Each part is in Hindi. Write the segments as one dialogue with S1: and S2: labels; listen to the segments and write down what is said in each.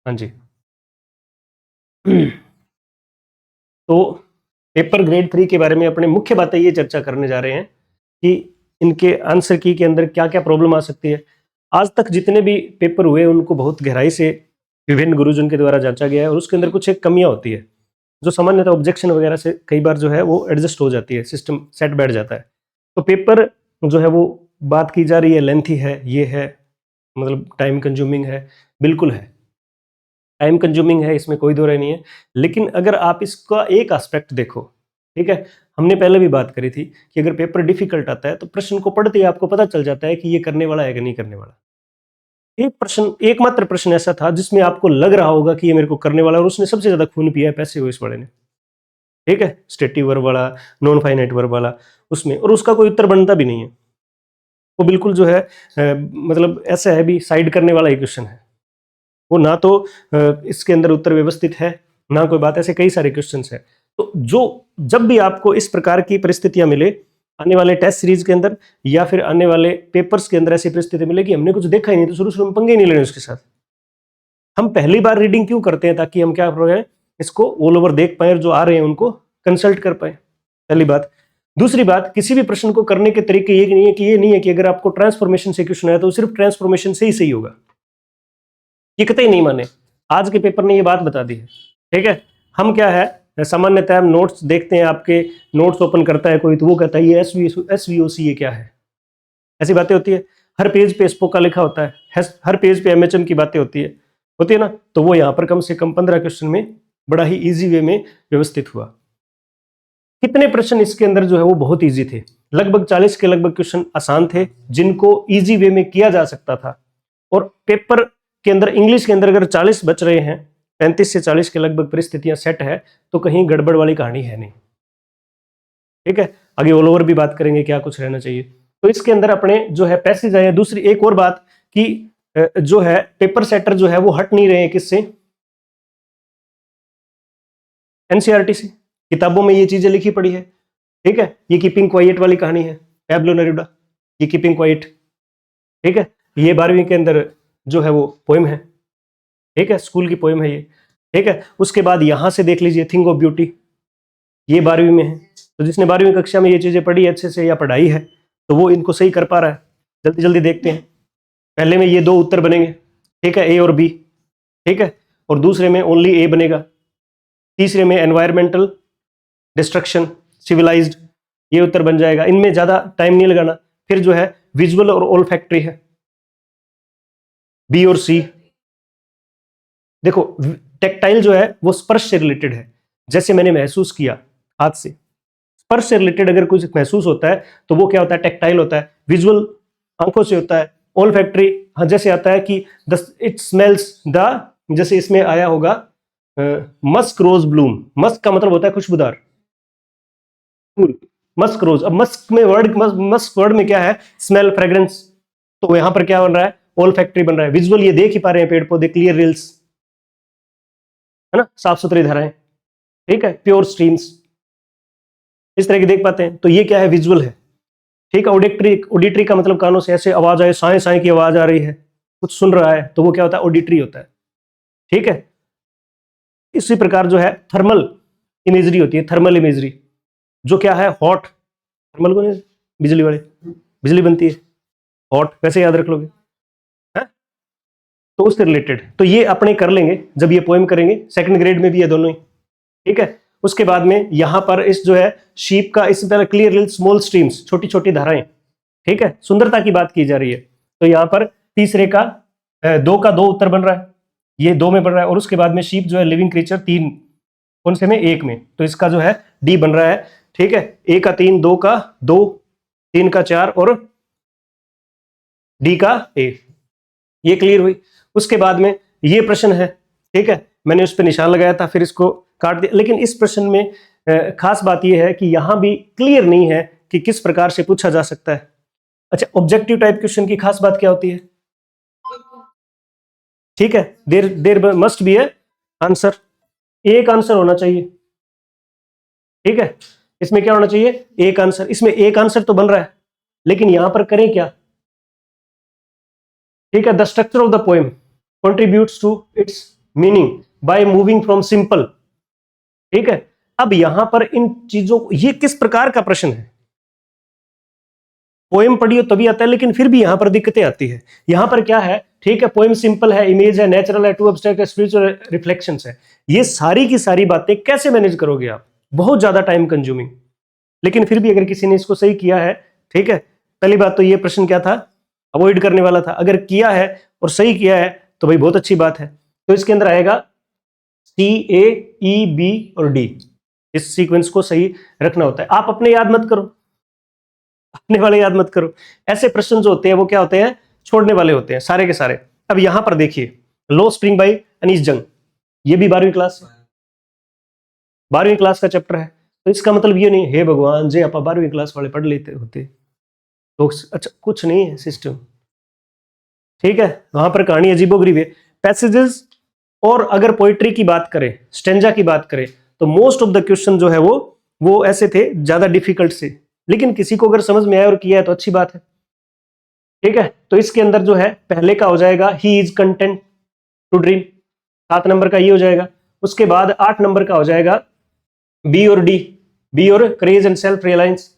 S1: हाँ जी। तो पेपर ग्रेड 3 के बारे में अपने मुख्य बातें ये चर्चा करने जा रहे हैं कि इनके आंसर की के अंदर क्या क्या प्रॉब्लम आ सकती है। आज तक जितने भी पेपर हुए उनको बहुत गहराई से विभिन्न गुरुजन के द्वारा जांचा गया है और उसके अंदर कुछ एक कमियां होती है जो सामान्यतः ऑब्जेक्शन वगैरह से कई बार जो है वो एडजस्ट हो जाती है, सिस्टम सेट बैठ जाता है। तो पेपर जो है वो बात की जा रही है लेंथी है, ये है, मतलब टाइम कंज्यूमिंग है, बिल्कुल है, टाइम कंज्यूमिंग है, इसमें कोई दो राय नहीं है। लेकिन अगर आप इसका एक एस्पेक्ट देखो, ठीक है, हमने पहले भी बात करी थी कि अगर पेपर डिफिकल्ट आता है तो प्रश्न को पढ़ते ही आपको पता चल जाता है कि ये करने वाला है कि नहीं करने वाला। एक प्रश्न, एकमात्र प्रश्न ऐसा था जिसमें आपको लग रहा होगा कि ये मेरे को करने वाला है और उसने सबसे ज्यादा खून पिया है पैसे हुए इस वाले ने, ठीक है, स्टेटिव वर्ब वाला, नॉन फाइनाइट वर्ब वाला, उसमें, और उसका कोई उत्तर बनता भी नहीं है। वो बिल्कुल जो है मतलब ऐसा है भी साइड करने वाला ही क्वेश्चन है वो, ना तो इसके अंदर उत्तर व्यवस्थित है ना कोई बात, ऐसे कई सारे क्वेश्चंस हैं। तो जो जब भी आपको इस प्रकार की परिस्थितियां मिले आने वाले टेस्ट सीरीज के अंदर या फिर आने वाले पेपर्स के अंदर ऐसी परिस्थिति मिले कि हमने कुछ देखा ही नहीं तो शुरू शुरू में पंगे ही नहीं लेने उसके साथ। हम पहली बार रीडिंग क्यों करते हैं? ताकि हम क्या करें, इसको ऑल ओवर देख पाए और जो आ रहे हैं उनको कंसल्ट कर पाए, पहली बात। दूसरी बात, किसी भी प्रश्न को करने के तरीके ये नहीं है कि अगर आपको ट्रांसफॉर्मेशन से क्वेश्चन आया तो सिर्फ ट्रांसफॉर्मेशन से ही सही होगा, ये कतई नहीं माने। आज के पेपर ने ये बात बता दी है, ठीक है। हम क्या है, सामान्यतः हम नोट्स देखते हैं, आपके नोट्स ओपन करता है कोई तो वो कहता है ये एसवीओसी ये क्या है, ऐसी बातें होती है। हर पेज पे स्पोका लिखा होता है, हर पेज पे एमएचएम की बातें होती है ना। तो वो यहाँ पर कम से कम 15 क्वेश्चन में बड़ा ही इजी वे में व्यवस्थित हुआ। कितने प्रश्न इसके अंदर जो है वो बहुत इजी थे, लगभग 40 के लगभग क्वेश्चन आसान थे जिनको इजी वे में किया जा सकता था। और पेपर के अंदर इंग्लिश के अंदर अगर 40 बच रहे हैं, 35 से 40 के लगभग परिस्थितियां सेट है, तो कहीं गड़बड़ वाली कहानी है नहीं, ठीक है। आगे ऑल ओवर भी बात करेंगे क्या कुछ रहना चाहिए। तो इसके अंदर अपने जो है पैसेज आए। दूसरी एक और बात कि जो है पेपर सेटर जो है वो हट नहीं रहे हैं किससे, एनसीईआरटी से। किताबों में ये चीजें लिखी पड़ी है, ठीक है। ये कीपिंग क्वाइट वाली कहानी है, पैब्लो नेरुडा, ये कीपिंग क्वाइट, ठीक है। ये 12वीं के अंदर जो है वो पोएम है, ठीक है, स्कूल की पोएम है ये, ठीक है। उसके बाद यहां से देख लीजिए थिंग ऑफ ब्यूटी, ये 12वीं में है। तो जिसने 12वीं कक्षा में ये चीजें पढ़ी अच्छे से या पढ़ाई है तो वो इनको सही कर पा रहा है। जल्दी जल्दी देखते हैं। पहले में ये दो उत्तर बनेंगे, ठीक है, ए और बी, ठीक है। और दूसरे में ओनली ए बनेगा। तीसरे में एनवायरमेंटल डिस्ट्रक्शन सिविलाइज्ड, ये उत्तर बन जाएगा। इनमें ज्यादा टाइम नहीं लगाना। फिर जो है विजुअल और ओल्फैक्टरी है, बी और सी। देखो टेक्टाइल जो है वो स्पर्श से रिलेटेड है, जैसे मैंने महसूस किया हाथ से, स्पर्श से रिलेटेड अगर कुछ महसूस होता है तो वो क्या होता है, टेक्टाइल होता है। विजुअल आंखों से होता है। ओल्फैक्टरी, हाँ, जैसे आता है कि इट स्मेल्स द, जैसे इसमें आया होगा मस्क रोज ब्लूम, मस्क का मतलब होता है खुशबूदार फूल, मस्क रोज। अब मस्क में मस्क वर्ड में क्या है, स्मेल, फ्रेग्रेंस। तो यहां पर क्या बन रहा है, ओल्फैक्टरी बन रहा है। विजुअल ये देख ही पा रहे हैं पेड़ पौधे, क्लियर रिल्स, है ना, साफ सुथरी धाराएं, ठीक है, प्योर स्ट्रीम्स, इस तरह की देख पाते हैं। तो ये क्या है, विजुअल है, ठीक है। ऑडिटरी, ऑडिटरी का मतलब कानों से ऐसे आवाज आए, साए साए की आवाज आ रही है, कुछ सुन रहा है, तो वो क्या होता है, ऑडिटरी होता है, ठीक है। इसी प्रकार जो है थर्मल इमेजरी होती है, थर्मल इमेजरी, जो क्या है, हॉट, थर्मल को नहीं, बिजली वाले, बिजली बनती है, हॉट, वैसे याद रख लोगे, है? तो उससे रिलेटेड तो ये अपने कर लेंगे जब ये पोएम करेंगे, सेकंड ग्रेड में भी है दोनों ही, ठीक है। उसके बाद में यहां पर इस जो है शीप का, इससे पहले क्लियर रिल, स्मॉल स्ट्रीम्स, छोटी छोटी धाराएं, ठीक है, सुंदरता की बात की जा रही है। तो यहां पर तीसरे का दो का दो उत्तर बन रहा है, ये दो में बन रहा है। और उसके बाद में शीप जो है लिविंग क्रीचर, तीन, कौन से में, एक में, तो इसका जो है डी बन रहा है, ठीक है। ए का तीन, दो का दो, तीन का चार और डी का ए, ये क्लियर हुई। उसके बाद में ये प्रश्न है, ठीक है, मैंने उस पर निशान लगाया था, फिर इसको काट दिया। लेकिन इस प्रश्न में खास बात यह है कि यहां भी क्लियर नहीं है कि किस प्रकार से पूछा जा सकता है। अच्छा, ऑब्जेक्टिव टाइप क्वेश्चन की खास बात क्या होती है, ठीक है, there there must be a answer, एक आंसर होना चाहिए, ठीक है। इसमें क्या होना चाहिए, एक आंसर। इसमें एक आंसर तो बन रहा है, लेकिन यहां पर करें क्या, ठीक है, the structure of the poem contributes to its meaning by moving from simple. ठीक है, अब यहां पर इन चीजों, ये किस प्रकार का प्रश्न है? पोएम पढ़ी हो तभी आता है, लेकिन फिर भी यहां पर दिक्कतें आती है। यहां पर क्या है, ठीक है, पोएम सिंपल है, इमेज है, नेचुरल है, टू एब्स्ट्रैक्ट है, स्पिरिचुअल रिफ्लेक्शंस है, ये सारी की सारी बातें कैसे मैनेज करोगे आप? बहुत ज्यादा टाइम कंज्यूमिंग। लेकिन फिर भी अगर किसी ने इसको सही किया है, ठीक है, पहली बात तो ये प्रश्न क्या था, अवॉइड करने वाला था, अगर किया है और सही किया है तो भाई बहुत अच्छी बात है। तो इसके अंदर आएगा सी, ए, ई, बी और डी। इस सीक्वेंस को सही रखना होता है। आप अपने याद मत करो, अपने वाले याद मत करो। ऐसे प्रश्न जो होते हैं वो क्या होते हैं, छोड़ने वाले होते हैं सारे के सारे। अब यहां पर देखिए, लो स्प्रिंग बाई अनीस जंग, ये भी 12वीं क्लास, 12वीं क्लास का चैप्टर है। तो इसका मतलब ये नहीं हे भगवान जे आप 12वीं क्लास वाले पढ़ लेते होते तो अच्छा, कुछ नहीं है सिस्टम। ठीक है, वहां पर कहानी अजीबोगरीब है, पैसेजेस। और अगर पोइट्री की बात करें, स्टेंजा की बात करें, तो मोस्ट ऑफ द क्वेश्चन जो है वो ऐसे थे, ज्यादा डिफिकल्ट से। लेकिन किसी को अगर समझ में आया और किया है तो अच्छी बात है। ठीक है, तो इसके अंदर जो है पहले का हो जाएगा he is content to dream, 7 number का ये हो जाएगा। उसके बाद 8 नंबर का हो जाएगा बी और डी, बी और क्रेज एंड सेल्फ रिलायंसेस।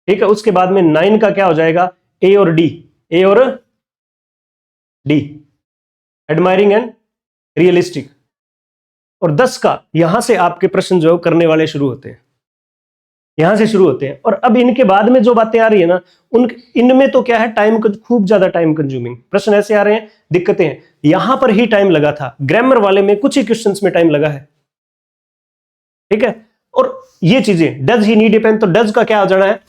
S1: ठीक है, उसके बाद में 9 का क्या हो जाएगा, ए और डी, ए और डी, एडमायरिंग एंड रियलिस्टिक। और 10 का यहां से आपके प्रश्न जो करने वाले शुरू होते हैं, यहां से शुरू होते हैं। और अब इनके बाद में जो बातें आ रही है ना, इनमें तो क्या है, टाइम खूब ज्यादा टाइम कंज्यूमिंग प्रश्न ऐसे आ रहे हैं, दिक्कतें हैं। यहां पर ही टाइम लगा था, ग्रामर वाले में कुछ ही क्वेश्चंस में टाइम लगा है। ठीक है, और ये चीजें does he need a pen, तो डज का क्या हो जाना है,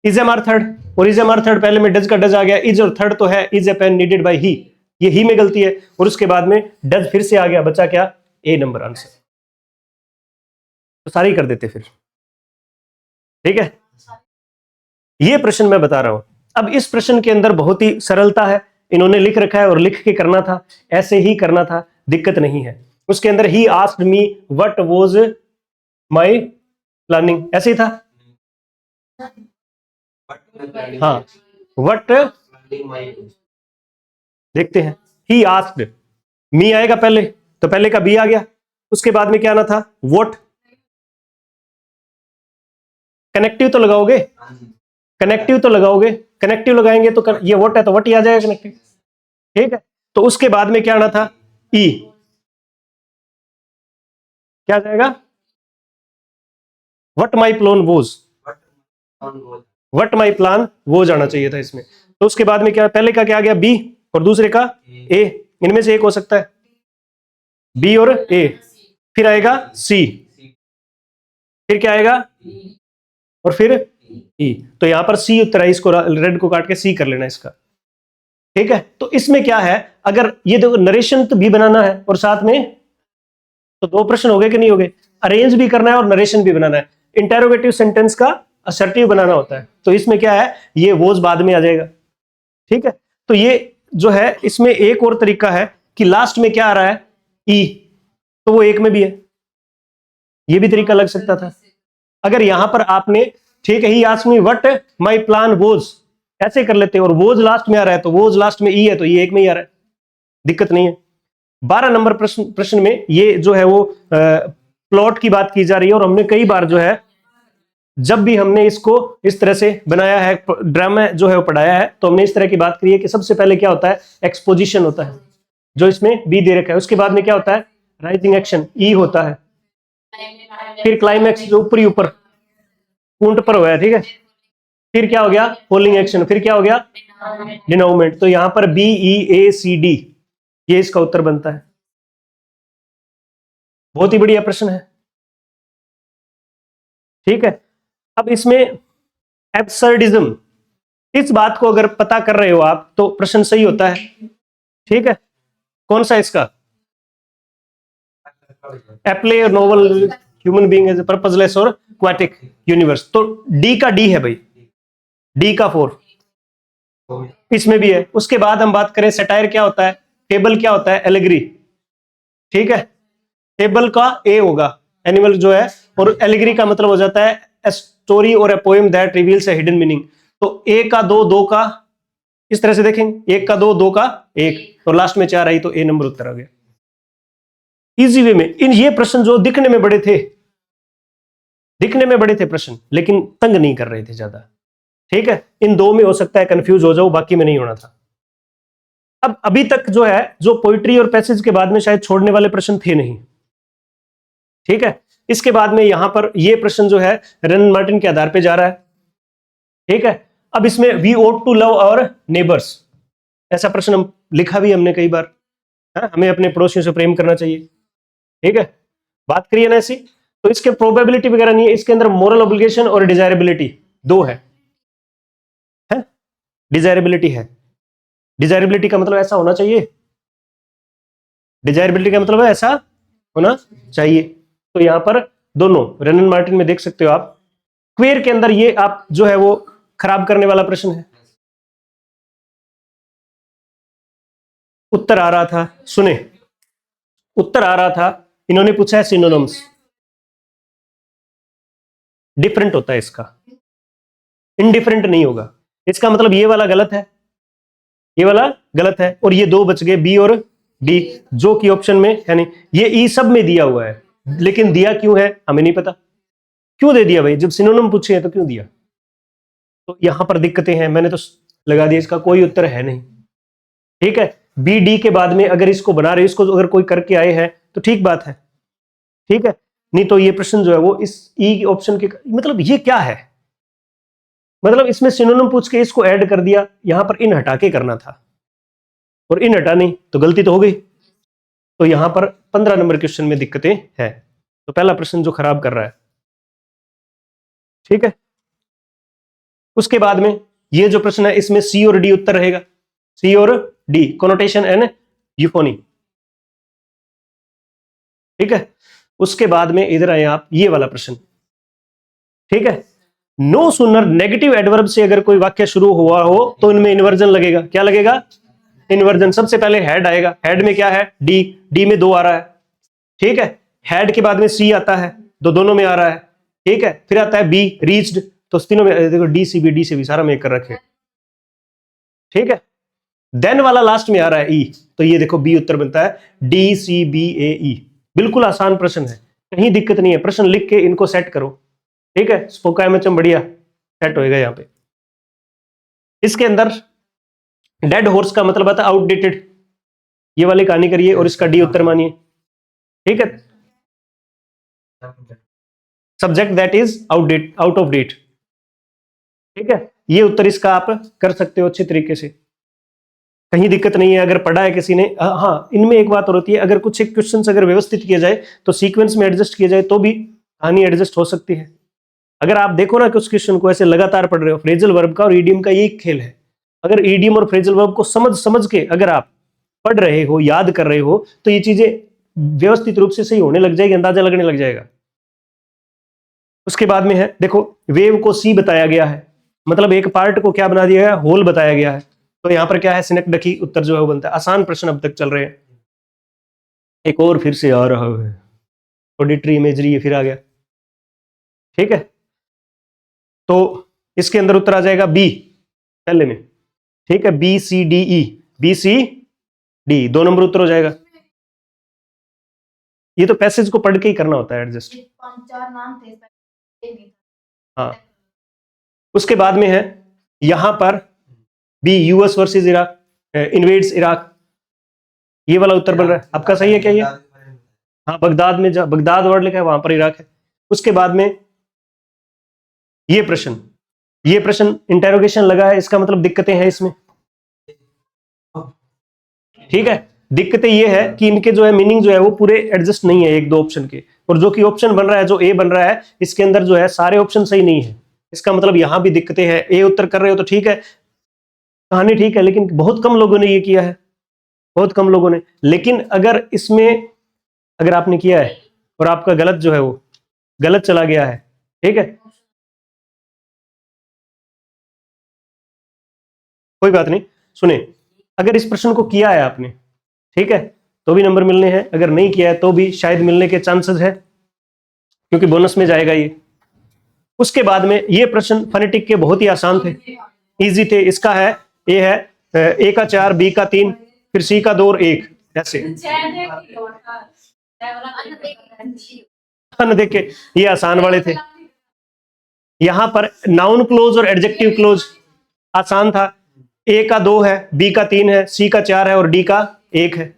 S1: इज एम आर थर्ड, और इज एम आर थर्ड पहले में डज का डज आ गया, इज और थर्ड तो है is a pen needed by he, ये ही में गलती है। और उसके बाद में डज फिर से आ गया, बचा क्या, ए नंबर आंसर। तो सारी कर देते फिर। ठीक है, ये प्रश्न मैं बता रहा हूं। अब इस प्रश्न के अंदर बहुत ही सरलता है, इन्होंने लिख रखा है और लिख के करना था, ऐसे ही करना था, दिक्कत नहीं है। उसके अंदर he asked me what was my planning, ऐसे ही था। हाँ, व्हाट, देखते हैं, ही आस्क्ड, मी आएगा पहले, तो पहले का बी आ गया। उसके बाद में क्या आना था, व्हाट, कनेक्टिव तो लगाओगे, कनेक्टिव तो लगाओगे, कनेक्टिव लगाएंगे तो ये व्हाट है तो व्हाट ही आ जाएगा कनेक्टिव। ठीक है, तो उसके बाद में क्या आना था, ई, क्या आ जाएगा, what my plan was, what my plan वो जाना चाहिए था इसमें। तो उसके बाद में क्या, पहले का क्या आ गया, बी, और दूसरे का ए, इनमें से एक हो सकता है, बी और ए। फिर आएगा सी, फिर क्या आएगा, और फिर ई। तो यहां पर सी उत्तर है, इसको रेड को काट के सी कर लेना इसका। ठीक है, तो इसमें क्या है, अगर ये देखो नरेशन तो भी बनाना है और साथ में, तो 2 प्रश्न हो गए कि नहीं हो गए, अरेंज भी करना है और नरेशन भी बनाना है। इंटेरोगेटिव सेंटेंस का असर्टिव बनाना होता है, तो इसमें क्या है, ये वोज बाद में आ जाएगा। ठीक है, तो ये जो है इसमें एक और तरीका है कि लास्ट में क्या आ रहा है, ई, तो वो एक में भी है, ये भी तरीका लग सकता था। अगर यहां पर आपने, ठीक है, he asked me what my plan was, ऐसे कर लेते, और वोज लास्ट में आ रहा है तो वोज लास्ट में ई है, तो ये एक में ही आ रहा है, दिक्कत नहीं है। 12 नंबर प्रश्न में ये जो है वो प्लॉट की बात की जा रही है, और हमने कई बार जो है, जब भी हमने इसको इस तरह से बनाया है, ड्रामा जो है वो पढ़ाया है, तो हमने इस तरह की बात करी है कि सबसे पहले क्या होता है, एक्सपोजिशन होता है, जो इसमें बी दे रखा है। उसके बाद में क्या होता है, राइजिंग एक्शन, ई होता है। फिर क्लाइमैक्स जो ऊपर ही ऊपर पूंट पर हुआ है, ठीक है। फिर क्या हो गया, होल्डिंग एक्शन, फिर क्या हो गया, डिनोमेंट। तो यहां पर बी, ई, ए, सी, डी, ये इसका उत्तर बनता है। बहुत ही बढ़िया प्रश्न है। ठीक है, अब इसमें एब्सर्डिज्म, इस बात को अगर पता कर रहे हो आप तो प्रश्न सही होता है। ठीक है, कौन सा इसका, एप्ले novel human being as a purposeless और क्वाटिक यूनिवर्स, तो डी का डी है भाई, डी का 4 इसमें भी है। उसके बाद हम बात करें सटायर क्या होता है, फेबल क्या होता है, एलिगरी। ठीक है, फेबल का ए होगा, एनिमल जो है, और एलिगरी का मतलब हो जाता है ए स्टोरी और a poem that reveals A hidden meaning. तो ए का 2, 2 का इस तरह से देखेंगे, 1 का 2, 2 का 1, और लास्ट में 4 आई तो ए नंबर उत्तर आ गया इजी वे में। इन ये प्रश्न जो दिखने में बड़े थे, प्रश्न, लेकिन तंग नहीं कर रहे थे ज्यादा, ठीक है। इन दो में हो सकता है कंफ्यूज हो जाओ, बाकी में नहीं होना था। अब अभी तक जो है, जो पोइट्री और पैसेज के बाद में शायद छोड़ने वाले प्रश्न थे नहीं, ठीक है। इसके बाद में यहां पर ये प्रश्न जो है रन मार्टिन के आधार पे जा रहा है, ठीक है। अब इसमें we ought to love our neighbours, ऐसा प्रश्न हम लिखा भी हमने कई बार, है? हमें अपने पड़ोसियों से प्रेम करना चाहिए, ठीक है, बात करिए ना ऐसी। तो इसके प्रोबेबिलिटी वगैरह नहीं है, इसके अंदर मोरल ऑब्लिगेशन और डिजायरेबिलिटी दो है? डिजायरेबिलिटी है। डिजायरेबिलिटी का मतलब ऐसा होना चाहिए, डिजायरेबिलिटी का मतलब है ऐसा होना चाहिए। तो यहां पर दोनों रन मार्टिन में देख सकते हो आप, क्वेर के अंदर ये आप जो है वो खराब करने वाला प्रश्न है। उत्तर आ रहा था, सुने, उत्तर आ रहा था, इन्होंने पूछा है सिनोनिम्स, डिफरेंट होता है इसका, इनडिफरेंट नहीं होगा। इसका मतलब ये वाला गलत है, ये वाला गलत है, और ये दो बच गए बी और डी, जो कि ऑप्शन में है नहीं। ये ई सब में दिया हुआ है, लेकिन दिया क्यों है हमें नहीं पता, क्यों दे दिया भाई, जब सिनोनिम पूछे हैं तो क्यों दिया। तो यहां पर दिक्कतें हैं, मैंने तो लगा दिया, इसका कोई उत्तर है नहीं, ठीक है। बी डी के बाद में अगर इसको बना रहे, इसको अगर कोई करके आए हैं तो ठीक बात है, ठीक है, नहीं तो ये प्रश्न जो है वो इस ई ऑप्शन के, मतलब ये क्या है, मतलब इसमें सिनोनिम पूछ के इसको ऐड कर दिया, यहां पर इन हटा के करना था, और इन हटा नहीं तो गलती तो हो गई। तो यहां पर 15 नंबर क्वेश्चन में दिक्कतें हैं, तो पहला प्रश्न जो खराब कर रहा है, ठीक है। उसके बाद में ये जो प्रश्न है इसमें सी और डी उत्तर रहेगा, सी और डी, कोनोटेशन एंड यूफोनी, ठीक है। उसके बाद में इधर आए आप, ये वाला प्रश्न, ठीक है। नो सुनर नेगेटिव एडवर्ब से अगर कोई वाक्य शुरू हुआ हो तो इनमें इन्वर्जन लगेगा, क्या लगेगा, इन्वर्जन। सबसे पहले हेड आएगा, हेड में क्या है, डी, डी में दो आ रहा है, ठीक है। हेड के बाद में सी आता है, दो दोनों में आ रहा है, ठीक है। फिर आता है बी, रीच्ड, तो तीनों में देखो डी सी बी सारा में कर रखे, ठीक है। देन वाला लास्ट में आ रहा है ई, तो ये देखो बी उत्तर बनता है, डी सी बी ए ई। बिल्कुल आसान प्रश्न है, कहीं दिक्कत नहीं है, प्रश्न लिख के इनको सेट करो, ठीक है। स्पोका एमएचएम बढ़िया सेट होएगा यहां पे। इसके अंदर डेड हॉर्स का मतलब आता है आउटडेटेड, ये वाली कहानी करिए और इसका डी उत्तर मानिए, ठीक है। Subject that is outdate, out of date, ठीक है। ये उत्तर इसका आप कर सकते हो अच्छे तरीके से, कहीं दिक्कत नहीं है अगर पढ़ा है किसी ने। हाँ, इनमें एक बात और होती है, अगर कुछ एक क्वेश्चन अगर व्यवस्थित किया जाए तो सीक्वेंस में एडजस्ट किया जाए तो भी कहानी एडजस्ट हो सकती है। अगर आप देखो ना कि उस क्वेश्चन को ऐसे लगातार पढ़ रहे हो, फ्रेजल वर्ब का और ईडियम का यही खेल है, अगर ईडियम और फ्रेजल वर्ब को समझ के अगर आप पढ़ रहे हो, याद कर रहे हो, तो ये चीजें व्यवस्थित रूप से सही होने लग जाएगी, अंदाजा लगने लग जाएगा। उसके बाद में है, देखो वेव को सी बताया गया है, मतलब एक पार्ट को क्या बना दिया गया, होल बताया गया है। तो यहां पर क्या है, सिनेक्डकी उत्तर जो है वो बनता है। आसान प्रश्न अब तक चल रहे हैं, एक और फिर से आ रहा है, ऑडिटरी इमेजरी ये फिर आ गया, ठीक है। तो इसके अंदर उत्तर आ जाएगा बी पहले में, ठीक है, B C D E, B C D 2 number उत्तर हो जाएगा। ये तो पैसेज को पढ़ के ही करना होता है एडजस्ट। 5-4 नाम थे, हाँ। उसके बाद में है यहां पर B, US versus Iraq, invades Iraq, ये वाला उत्तर बन रहा है आपका, सही है क्या ये? हाँ, बगदाद में, बगदाद वर्ड लिखा है वहां पर इराक है। उसके बाद में ये प्रश्न इंटेरोगेशन लगा है, इसका मतलब दिक्कतें हैं इसमें, ठीक है। दिक्कतें ये है कि इनके जो है मीनिंग जो है वो पूरे एडजस्ट नहीं है एक दो ऑप्शन के, और जो कि ऑप्शन बन रहा है, जो ए बन रहा है, इसके अंदर जो है सारे ऑप्शन सही नहीं है। इसका मतलब यहां भी दिक्कतें हैं। ए उत्तर कर रहे हो तो ठीक है, कहानी ठीक है, लेकिन बहुत कम लोगों ने ये किया है, बहुत कम लोगों ने। लेकिन अगर इसमें अगर आपने किया है और आपका गलत जो है वो गलत चला गया है, ठीक है, कोई बात नहीं, सुने, अगर इस प्रश्न को किया है आपने, ठीक है, तो भी नंबर मिलने हैं, अगर नहीं किया है तो भी शायद मिलने के चांसेस है, क्योंकि बोनस में जाएगा ये। उसके बाद में ये प्रश्न फोनेटिक के बहुत ही आसान थे, इजी थे। इसका है, ये है ए का 4, बी का 3, फिर सी का 2 और 1, ऐसे न देखे। ये आसान वाले थे। यहां पर नाउन क्लोज और एडजेक्टिव क्लोज आसान था। ए का 2 है, बी का 3 है, सी का 4 है और डी का 1 है।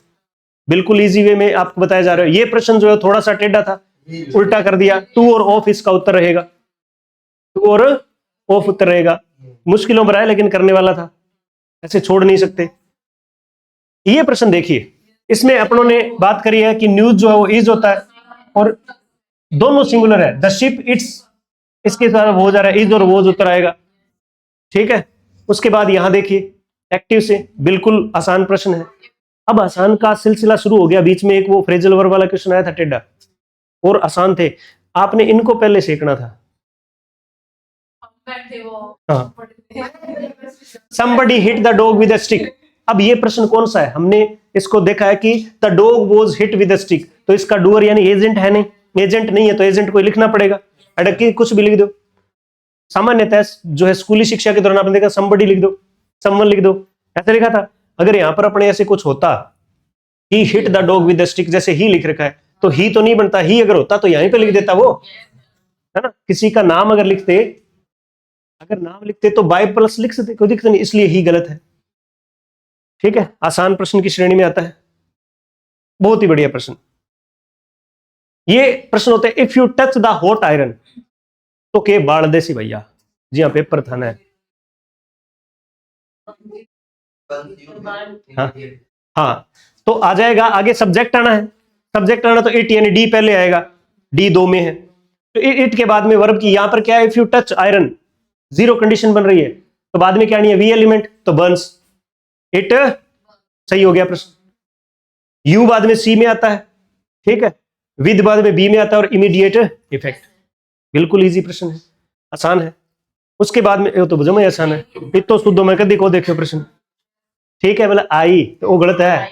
S1: बिल्कुल इजी वे में आपको बताया जा रहा है। ये प्रश्न जो है थोड़ा सा टेढ़ा था, उल्टा कर दिया। टू और ऑफ इसका उत्तर रहेगा, टू और ऑफ उत्तर रहेगा। मुश्किलों भरा है लेकिन करने वाला था, ऐसे छोड़ नहीं सकते। ये प्रश्न देखिए, इसमें अपनों ने बात करी है कि न्यूज जो है वो इज होता है और दोनों सिंगुलर है। द शिप इट्स, इसके साथ हो जा रहा है इज और वोज उत्तर आएगा। ठीक है, उसके बाद यहां देखिए एक्टिव से, बिल्कुल आसान प्रश्न है। अब आसान का सिलसिला शुरू हो गया। बीच में एक वो फ्रेजल वर्ब वाला क्वेश्चन आया था टेढ़ा, और आसान थे। आपने इनको पहले सीखना था। हाँ, somebody hit the dog with a stick। अब ये प्रश्न कौन सा है? हमने इसको देखा है कि the dog was hit with a stick, तो इसका डूअर यानी एजेंट है नहीं, एजेंट नहीं है तो एजेंट को लिखना पड़ेगा। अड़के कुछ भी लिख दो। सामान्यतः जो है स्कूली शिक्षा के दौरान आपने देखा somebody लिख दो, someone लिख दो, ऐसे लिखा था। अगर यहां पर अपने ऐसे कुछ होता, he hit the dog with the stick, जैसे ही लिख रखा है तो ही तो नहीं बनता, ही अगर होता तो यहीं पे लिख देता वो, है ना। किसी का नाम अगर लिखते, अगर नाम लिखते तो बाय प्लस लिख सकते, कोई दिक्कत नहीं, इसलिए ही गलत है। ठीक है, आसान प्रश्न की श्रेणी में आता है। बहुत ही बढ़िया प्रश्न। ये प्रश्न होते हैं if you touch the hot iron, तो के बाढ़ दे सी भैया। जी हाँ, पेपर था ना। हाँ हाँ, तो आ जाएगा आगे, सब्जेक्ट आना है। सब्जेक्ट आना तो इट यानी डी पहले आएगा, डी 2 में है। तो इट के बाद में वर्ब की यहां पर क्या है, if you touch iron, zero condition बन रही है, तो बाद में क्या नहीं है, वी एलिमेंट, तो बर्न्स इट, सही हो गया प्रश्न। यू बाद में सी में आता है, ठीक है, विद बाद में बी में आता है, और इमीडिएट इफेक्ट। बिल्कुल इजी प्रश्न है, आसान है। उसके बाद में तो जमा आसान है, इतो शुद्ध में कदी को देखो प्रश्न। ठीक है, बोला आई तो वो गलत है,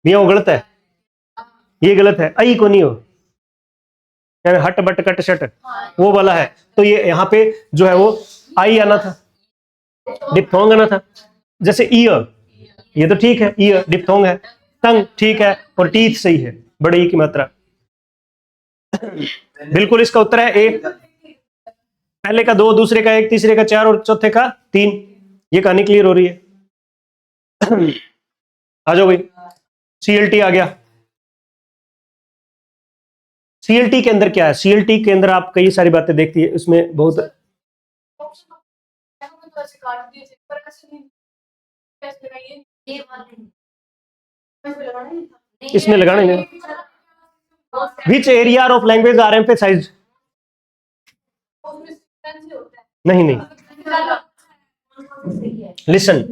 S1: भैया वो गलत है, ये गलत है, आई को नहीं हो, यानी हट बट कट शट वो वाला है। तो ये यहाँ पे जो है वो आई आना था, डिप्थोंग आना था। जैसे ईयर, ये तो ठीक है, ईयर डिप्थोंग है। टंग ठीक है, और टीथ सही है, बड़े ई की मात्रा। बिल्कुल इसका उत्तर है ए। पहले का 2, दूसरे का 1, तीसरे का 4 और चौथे का 3। ये कहानी क्लियर हो रही है। आ जाओ भाई, सीएलटी आ गया। सीएलटी के अंदर क्या है? सीएलटी के अंदर आप कई सारी बातें देखती है, उसमें बहुत इसमें लगाने नहीं। Which area of language are emphasised, नहीं नहीं, लिसन,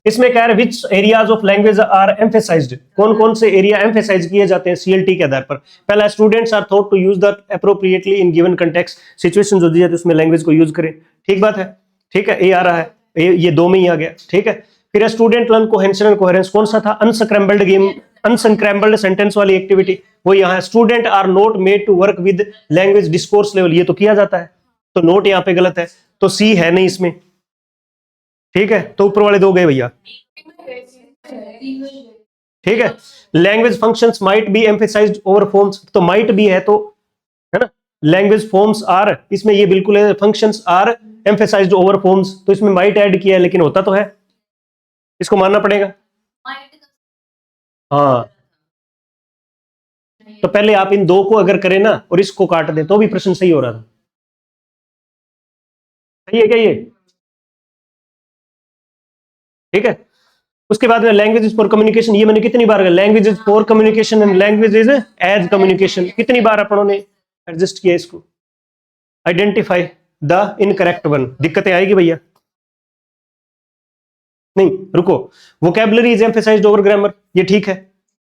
S1: इसमें कह रहे which areas of language are emphasised, कौन कौन से एरिया एम्फेसाइज किए जाते हैं सीएलटी के आधार पर। पहला, students are thought to use the appropriately in given context, situation जो दी जाती है उसमें लैंग्वेज को यूज करें। ठीक बात है, ठीक है, ए आ रहा है, ये 2 में ही आ गया। ठीक है, फिर student learn coherence and coherence, कौन सा था? अनस्क्रैम्बल्ड गेम, अनस्क्रैम्बल्ड सेंटेंस वाली एक्टिविटी, वो यहाँ है। Student are not made to work with language discourse level, ये तो किया जाता है, तो नोट यहाँ पे गलत है, तो सी है नहीं इसमें। ठीक है, तो ऊपर वाले 2 गए भैया। ठीक है, language functions might be emphasised over forms, तो माइट भी है तो, है ना। लैंग्वेज फॉर्म्स आर, इसमें ये बिल्कुल है, functions are emphasised over forms, तो इसमें माइट ऐड किया है लेकिन होता तो है, इसको मानना पड़ेगा। हाँ, तो पहले आप इन 2 को अगर करें ना और इसको काट दें तो भी प्रश्न सही हो रहा था। सही है क्या ये? ठीक है, उसके बाद में लैंग्वेज इज फॉर कम्युनिकेशन, ये मैंने कितनी बार, language is for communication and language is as communication, कितनी बार अपनों ने एडजस्ट किया इसको। आइडेंटिफाई द इनकरेक्ट वन, दिक्कतें आएगी भैया। नहीं रुको, vocabulary is emphasised over grammar, ये ठीक है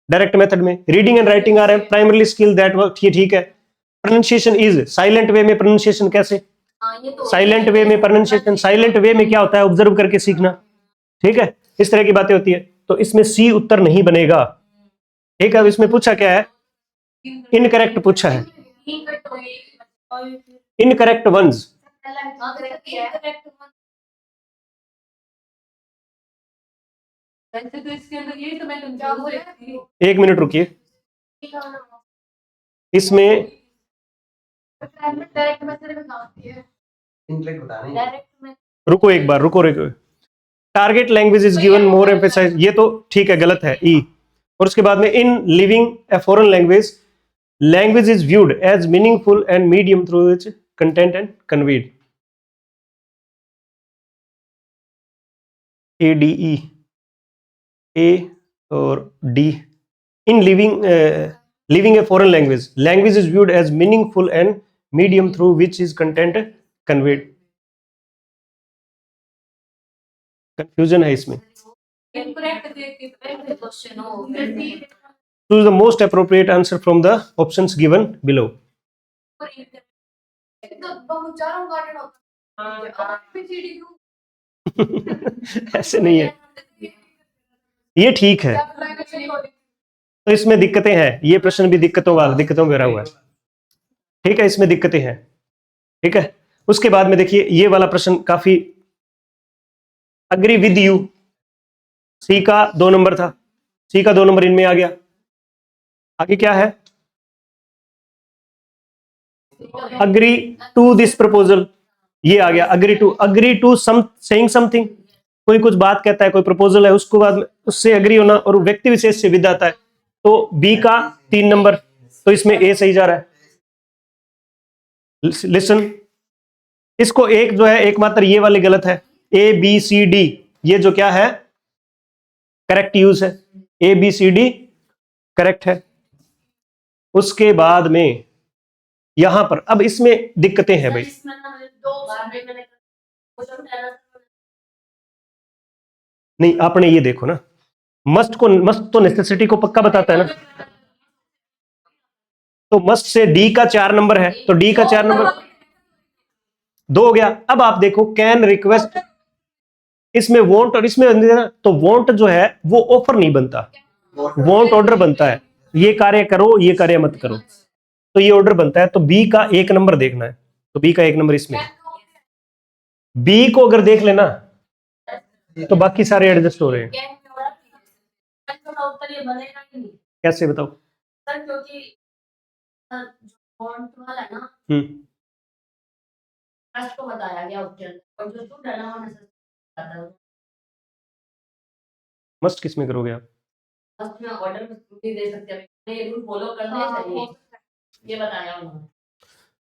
S1: डायरेक्ट मेथड में। Reading and writing are primary skill that work, ये ठीक है। प्रोनाउंसिएशन इज, साइलेंट वे में प्रोनाउंसिएशन कैसे? साइलेंट वे में प्रोनाउंसिएशन, साइलेंट वे में क्या होता है? ऑब्जर्व करके सीखना। ठीक है, इस तरह की बातें होती है, तो इसमें सी उत्तर नहीं बनेगा। ठीक है, अब इसमें पूछा क्या है? इनकरेक्ट पूछा है, इनकरेक्ट वंस।
S2: वैसे तो इसके अंदर यही तो मैं कंफ्यूज थी।
S1: एक मिनट रुकिए, इसमें
S2: डायरेक्ट मैसेज में कहाँ होती है? डायरेक्ट में
S1: रुको। Target language is given more emphasise, ये तो ठीक है, गलत है ई। और उसके बाद में in living a foreign language is viewed as meaningful and medium through which content and conveyed. A D E, A और D. In living a foreign language is viewed as meaningful and medium through which is content conveyed. Confusion है इसमें।
S2: इनकरेक्ट देख के पहले क्वेश्चन हो गया।
S1: Choose the most appropriate answer from the options given below.
S2: तो बहुत चारों गार्डन होता है। हां पीसीडी क्यों?
S1: ऐसे नहीं है, ये ठीक है। तो इसमें दिक्कतें हैं, ये प्रश्न भी दिक्कतों भरा हुआ है। ठीक है, इसमें दिक्कतें हैं। ठीक है, उसके बाद में देखिए ये वाला प्रश्न काफी अग्री विद यू, सी का 2 नंबर था, सी का 2 नंबर इनमें आ गया। आगे क्या है? अग्री टू दिस प्रपोजल, ये आ गया। अग्री टू सेइंग समथिंग, कोई कुछ बात कहता है, कोई प्रपोजल है, उसको बाद में उससे अग्री होना और व्यक्ति विशेष से विद आता है, तो बी का 3 नंबर, तो इसमें ए सही जा रहा है। लिसन, इसको एक जो है एकमात्र ये वाले गलत है, ए बी सी डी, ये जो क्या है करेक्ट यूज है, A B C D correct है। उसके बाद में यहां पर अब इसमें दिक्कतें हैं भाई। नहीं, आपने ये देखो ना, मस्ट तो नेसेसिटी को पक्का बताता है ना, तो मस्ट से डी का 4 नंबर है, तो डी का 4 नंबर 2 हो गया। अब आप देखो कैन रिक्वेस्ट, इसमें वॉन्ट और इसमें ना, तो वॉन्ट जो है वो ऑफर नहीं बनता, वॉन्ट ऑर्डर बनता है, ये कार्य करो ये कार्य मत करो, तो ये ऑर्डर बनता है। तो बी का 1 नंबर देखना है, तो बी का 1 नंबर इसमें, बी को अगर देख लेना तो बाकी सारे एडजस्ट हो रहे हैं। कैसे बताओ?
S2: सर क्योंकि फॉन्ट वाला ना फर्स्ट को बताया गया ऑप्शन, और जो टू डाला वो नेसेसरी है।
S1: मस्ट किस में करोगे आप?
S2: फर्स्ट में ऑर्डर में भी दे सकते हैं, ये रूल फॉलो करने चाहिए, ये बताया उन्होंने।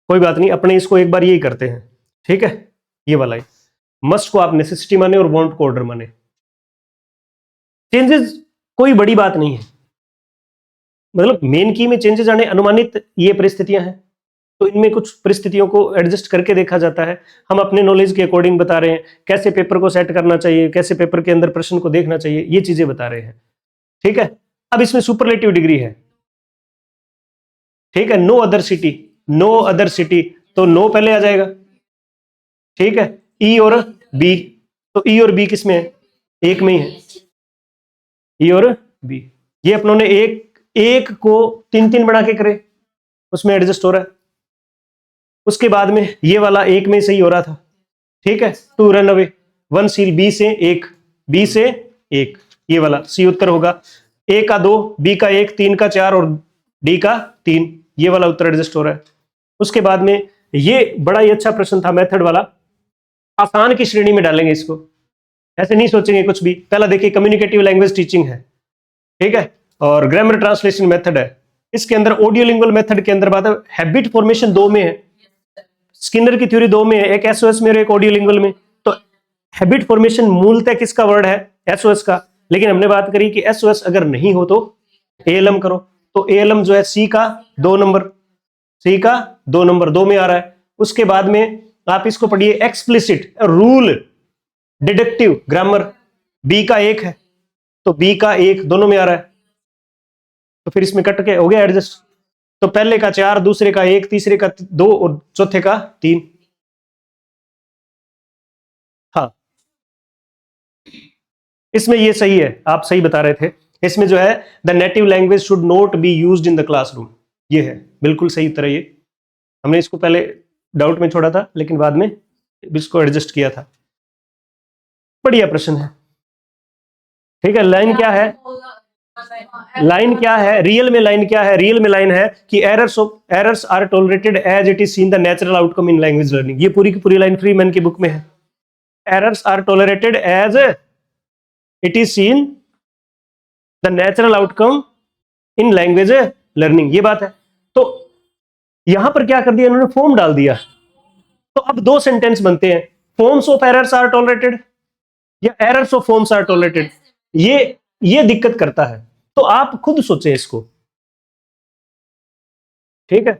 S1: कोई बात नहीं, अपने इसको एक बार यही करते हैं। ठीक है, ये वाला है, मस्ट को आप नेसेसिटी माने और वांट को ऑर्डर माने। चेंजेस कोई बड़ी बात नहीं है, मतलब मेन की में चेंजेस आने अनुमानित ये परिस्थितियां हैं, तो इनमें कुछ परिस्थितियों को एडजस्ट करके देखा जाता है। हम अपने नॉलेज के अकॉर्डिंग बता रहे हैं, कैसे पेपर को सेट करना चाहिए, कैसे पेपर के अंदर प्रश्न को देखना चाहिए, ये चीजें बता रहे हैं। ठीक है, अब इसमें सुपरलेटिव डिग्री है। ठीक है, नो अदर सिटी, तो नो पहले आ जाएगा। ठीक है, ई और बी, तो ई और बी किसमें है? एक में ही है, ई और बी। ये अपनों ने एक को 3 बना के करे, उसमें एडजस्ट हो रहा है। उसके बाद में ये वाला एक में सही हो रहा था। ठीक है, टू रन अवे, 1 सील बी से 1, ये वाला सी उत्तर होगा। ए का 2, बी का 1, 3 का 4 और डी का 3, ये वाला उत्तर एडजस्ट हो रहा है। उसके बाद में ये बड़ा ही अच्छा प्रश्न था मेथड वाला, आसान की श्रेणी में डालेंगे इसको, ऐसे नहीं सोचेंगे कुछ भी। पहला देखिए कम्युनिकेटिव लैंग्वेज टीचिंग है, ठीक है, और ग्रामर ट्रांसलेशन मेथड है। इसके अंदर ऑडियो लिंगुअल मेथड के अंदर बात है, हैबिट फॉर्मेशन 2 में है, स्किनर की थ्योरी 2 में है, एक एसओएस में और एक ऑडियो लिंगुअल में। तो हैबिट फॉर्मेशन मूलतः किसका वर्ड है? एसओएस का, लेकिन हमने बात करी कि एसओएस अगर नहीं हो तो एएलएम करो, तो एएलएम जो है सी का 2 नंबर, सी का 2 नंबर 2 में आ रहा है। उसके बाद में आप इसको पढ़िए explicit rule deductive grammar, B का 1 है, तो बी का 1 दोनों में आ रहा है, तो फिर इसमें कट के हो गया एडजस्ट। तो पहले का 4, दूसरे का 1, तीसरे का 2 और चौथे का 3। हाँ, इसमें ये सही है, आप सही बता रहे थे। इसमें जो है the native language should not be used in the classroom, ये है बिल्कुल सही उत्तर है। ये हमने इसको पहले डाउट में छोड़ा था, लेकिन बाद में इसको एडजस्ट किया था। बढ़िया प्रश्न है। ठीक है, लाइन क्या है, लाइन क्या है, रियल में लाइन क्या है, रियल में लाइन है कि errors are tolerated as it is seen the natural outcome in language learning. ये पूरी की पूरी लाइन फ्रीमैन की बुक में है। Errors are tolerated as it is seen the natural outcome in language learning, ये बात है। तो यहां पर क्या कर दिया इन्होंने, फॉर्म डाल दिया। तो अब दो सेंटेंस बनते हैं, forms of errors are tolerated या errors of forms are tolerated. ये दिक्कत करता है, तो आप खुद सोचें इसको, ठीक है।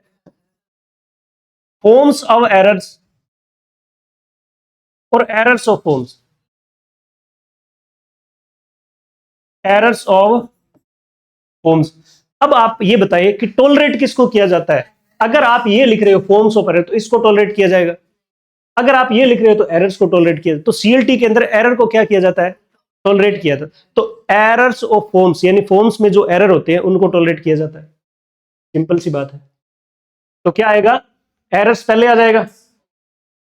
S1: फॉर्म्स ऑफ एरर्स और errors of forms, errors of forms. अब आप ये बताइए कि टॉलरेट किसको किया जाता है। अगर आप ये लिख रहे हो फॉर्म्स ऑफ एरर, तो इसको टॉलरेट किया जाएगा। अगर आप ये लिख रहे हो तो एरर्स को टॉलरेट किया जाता है। तो सीएलटी के अंदर एरर को क्या किया जाता है, टॉलरेट किया जाता है। तो एरर्स ऑफ फॉर्म्स यानी फॉर्म्स में जो एरर होते हैं उनको टॉलरेट किया जाता है। सिंपल सी बात है। तो क्या आएगा, एरर्स पहले आ जाएगा,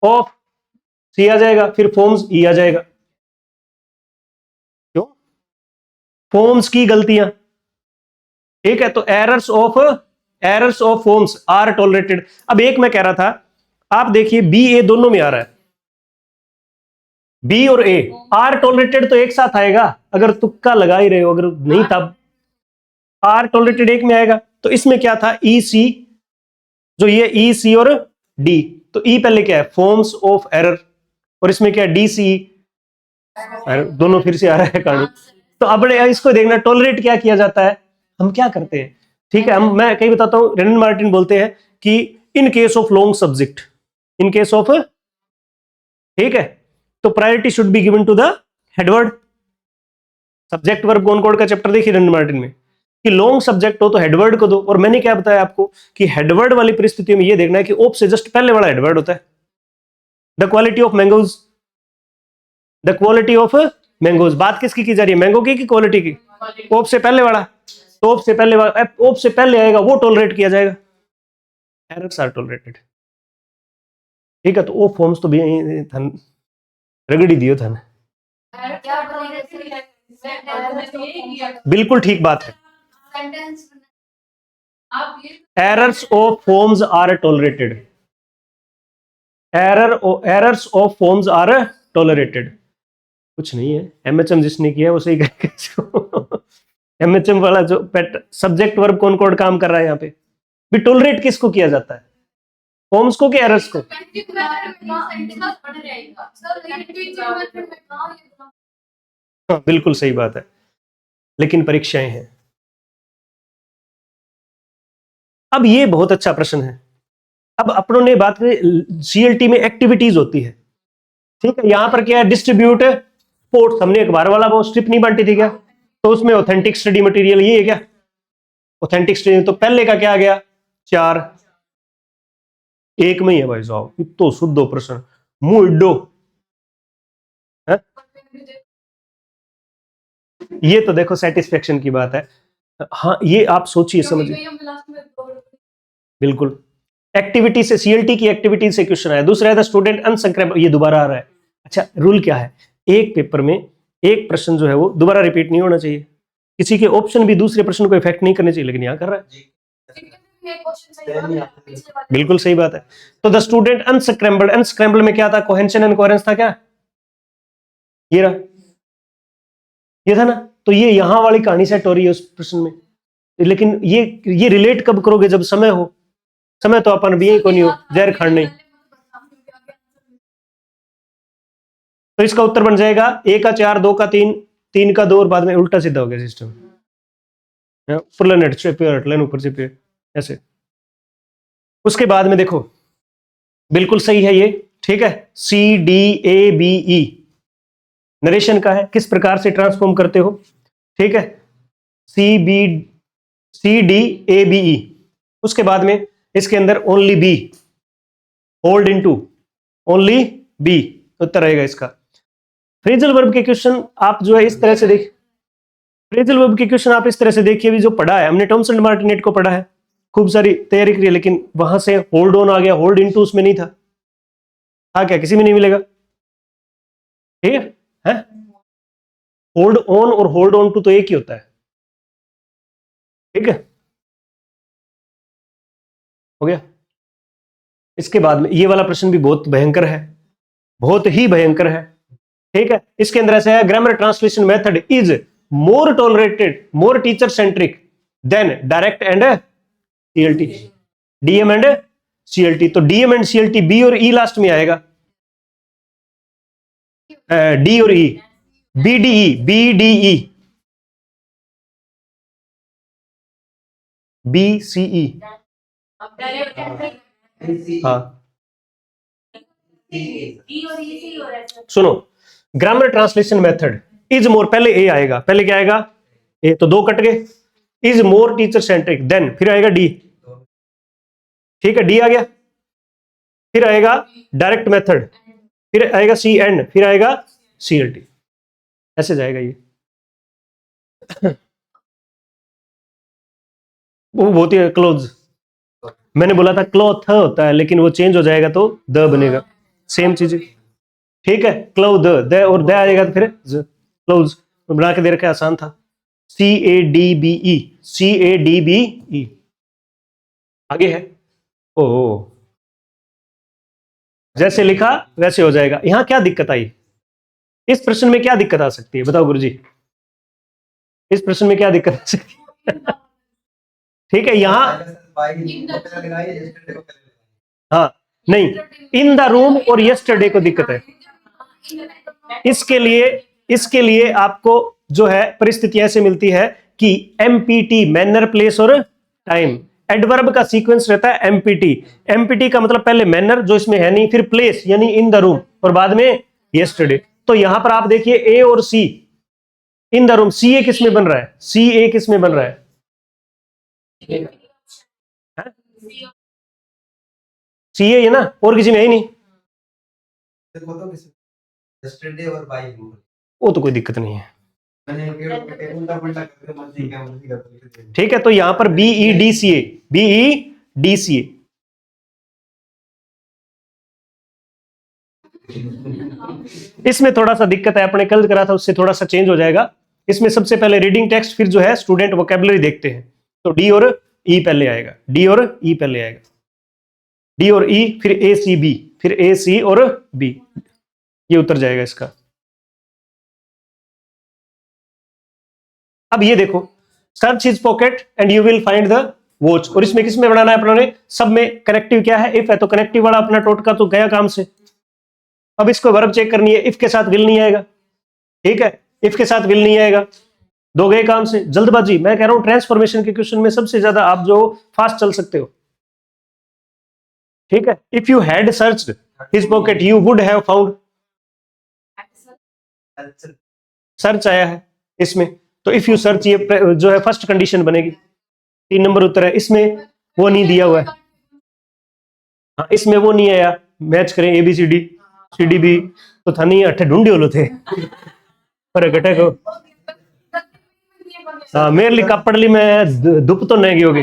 S1: ऑफ सी आ जाएगा, फिर फॉर्म्स ई आ जाएगा। क्यों, फॉर्म्स की गलतियां, ठीक है। तो errors of forms are tolerated. अब एक मैं कह रहा था, आप देखिए बी ए दोनों में आ रहा है, बी और ए आर टॉलरेटेड तो एक साथ आएगा, अगर तुक्का लगा ही रहे हो, अगर नहीं तब आर टॉलरेटेड एक में आएगा। तो इसमें क्या था, ई सी, जो ये ई सी और डी, तो ई पहले क्या है, फॉर्म्स ऑफ एरर, और इसमें क्या है, डी सी, दोनों फिर से आ रहा है कहानी। तो अब इसको देखना, टॉलरेट क्या किया जाता है, हम क्या करते हैं, ठीक है। मैं कहीं बताता हूं, रेनन मार्टिन बोलते हैं कि in case of long subject, in case of, ठीक है, तो priority should be given to the headword. Subject verb concord का चैप्टर देखिए रेनन मार्टिन में, कि लॉन्ग सब्जेक्ट हो तो हेडवर्ड को दो। और मैंने क्या बताया आपको कि हेडवर्ड वाली परिस्थितियों में यह देखना है कि ऑफ से जस्ट पहले वाला हेडवर्ड होता है। The quality of mangoes, the quality of mangoes, बात किसकी की जा रही है, मैंगो की क्वालिटी की, ऑफ से पहले वाला। तो ऑफ से पहले वाला, ऑफ से पहले आएगा वो टॉलरेट किया जाएगा, एरर्स आर टॉलरेटेड, ठीक है। तो ओ फॉर्म्स तो भी धन रगड़ी दियो धन, बिल्कुल ठीक बात है। Errors of forms are tolerated, errors of forms are tolerated. कुछ नहीं है, एमएचएम जिसने किया वो सही करेगा। एमएचएम वाला जो पेट सब्जेक्ट वर्ब कॉनकॉर्ड काम कर रहा है यहाँ पे, भी टॉलरेट किसको किया जाता है, फॉर्म्स को कि एरर्स को। हाँ बिल्कुल सही बात है, लेकिन परीक्षाएं हैं। अब ये बहुत अच्छा प्रश्न है। अब अपनों ने बात करी, सीएलटी में एक्टिविटीज होती है, ठीक है। यहां पर क्या है, डिस्ट्रीब्यूट पोर्ट्स, हमने एक बार वाला वो स्ट्रिप नहीं बांटी थी क्या, तो उसमें ऑथेंटिक स्टडी मटेरियल ये है क्या, ऑथेंटिक स्टडी। तो पहले का क्या आ गया, 4, एक में ही है भाई साहब, तो शुद्ध प्रश्न मुंह इड्डो है? ये तो देखो सेटिस्फेक्शन की बात है। हाँ ये आप सोचिए समझिए, बिल्कुल एक्टिविटी से, सीएलटी की एक्टिविटी से क्वेश्चन आया। दूसरा है द स्टूडेंट अनसंक्राइब, ये दोबारा आ रहा है। अच्छा रूल क्या है, एक पेपर में एक प्रश्न जो है वो दोबारा रिपीट नहीं होना चाहिए, किसी के ऑप्शन भी दूसरे प्रश्न को इफेक्ट नहीं करने चाहिए, लेकिन यहाँ कर रहा है। बिल्कुल सही बात है। तो द स्टूडेंट अनस्क्रैम्बल्ड, अनस्क्रैम्बल्ड में क्या था, कोहेंशन एंड कोहेरेंस था क्या, ये रहा, ये था ना। तो ये यहां वाली कहानी सेट हो रही है उस प्रश्न में, लेकिन ये रिलेट कब करोगे, जब समय हो। समय तो अपन भी यही को नहीं हो, जहर खान नहीं। तो इसका उत्तर बन जाएगा 1 का 4, 2 का 3, 3 का 2, और बाद में उल्टा सीधा हो गया सिस्टम, ऊपर नेट से पे लाइन ऊपर से पे ऐसे। उसके बाद में देखो बिल्कुल सही है ये, ठीक है। C D A B E narration का है, किस प्रकार से ट्रांसफॉर्म करते हो, ठीक है। सी डी ए बी ई, उसके बाद में इसके अंदर only B, hold into only B, उत्तर रहेगा इसका। फ्रेजल वर्ब के क्वेश्चन आप जो है इस तरह से देख, फ्रेजल वर्ब के क्वेश्चन आप इस तरह से देखिए, भी जो पढ़ा है हमने टॉमसन एंड मार्टिनेट को पढ़ा है, खूब सारी तैयारी करी, लेकिन वहां से होल्ड ऑन आ गया, होल्ड इनटू उसमें नहीं था क्या, किसी में नहीं मिलेगा, ठीक है। होल्ड ऑन और होल्ड ऑन टू तो एक ही होता है, ठीक है, हो गया। इसके बाद में ये वाला प्रश्न भी बहुत भयंकर है, बहुत ही भयंकर है, ठीक है। इसके अंदर ऐसा है, grammar translation method is more tolerated, more teacher centric than direct and CLT, DM and CLT. तो डीएम एंड सीएलटी बी और ई लास्ट में आएगा, डी और ई, बीडीई, बीडीई, बीसीई, हाँ सुनो, ग्रामर ट्रांसलेशन मेथड इज मोर, पहले ए आएगा, पहले क्या आएगा, ए, तो दो कट गए, is more teacher centric than फिर आएगा डी, ठीक है, डी आ गया, फिर आएगा डायरेक्ट मेथड, फिर आएगा सी एंड, फिर आएगा सीएलटी, ऐसे जाएगा ये। वो बहुत ही क्लोज, मैंने बोला था क्लॉथ होता है लेकिन वो चेंज हो जाएगा तो द बनेगा, सेम चीज, ठीक है, क्लोथ द और द आएगा तो फिर क्लोज, बना के दे रखा, आसान था, C A D B E, C A D B E, आगे है, ओ जैसे लिखा वैसे हो जाएगा। यहां क्या दिक्कत आई, इस प्रश्न में क्या दिक्कत आ सकती है बताओ गुरुजी, इस प्रश्न में क्या दिक्कत आ सकती है? ठीक है, यहां हाँ नहीं, इन द रूम और यस्टरडे को दिक्कत है, इसके लिए आपको जो है परिस्थिति ऐसे मिलती है कि एमपीटी, मैनर, प्लेस और टाइम, एडवर्ब का सीक्वेंस रहता है एमपीटी, एमपीटी का मतलब पहले मैनर जो इसमें है नहीं, फिर प्लेस यानी इन द रूम और बाद में यस्टरडे। तो यहां पर आप देखिए ए और सी, इन द रूम, सी ए किस में बन रहा है, सी ए किस में बन रहा है, सी ए है ना, और किसी में है ही नहीं, वो तो कोई दिक्कत नहीं है, ठीक है। तो यहां पर B E D C A, B E D C A, इसमें थोड़ा सा दिक्कत है, अपने कल करा था उससे थोड़ा सा चेंज हो जाएगा। इसमें सबसे पहले रीडिंग टेक्स्ट, फिर जो है स्टूडेंट वोकैबुलरी देखते हैं, तो डी और ई पहले आएगा, डी और ई पहले आएगा, डी और ई, फिर ए सी बी, फिर ए सी और बी, ये उतर जाएगा इसका। अब ये देखो, search his pocket and you will find the watch, और इसमें किस में बनाना है अपना ने, सब में कनेक्टिव क्या है, इफ है, तो कनेक्टिव वाला अपना टोटका तो गया काम से। अब इसको वर्ब चेक करनी है, इफ के साथ विल नहीं आएगा, ठीक है, इफ के साथ विल नहीं आएगा, दो गए काम से, जल्दबाजी। मैं कह रहा हूं ट्रांसफॉर्मेशन के क्वेश्चन में सबसे ज्यादा आप जो फास्ट चल सकते हो, ठीक है। If you had searched his pocket you would have found, search आया है इसमें, तो इफ यू सर्च ये जो है फर्स्ट कंडीशन बनेगी, 3 नंबर उत्तर है। इसमें वो नहीं दिया हुआ है, हाँ इसमें वो नहीं आया, मैच करें A B C D, C D B तो था नहीं, अट्ठे ढूंढे होलो थे पर घटे को, हाँ मेरे लिए कपड़ ली मैं धूप तो नहीं होगी।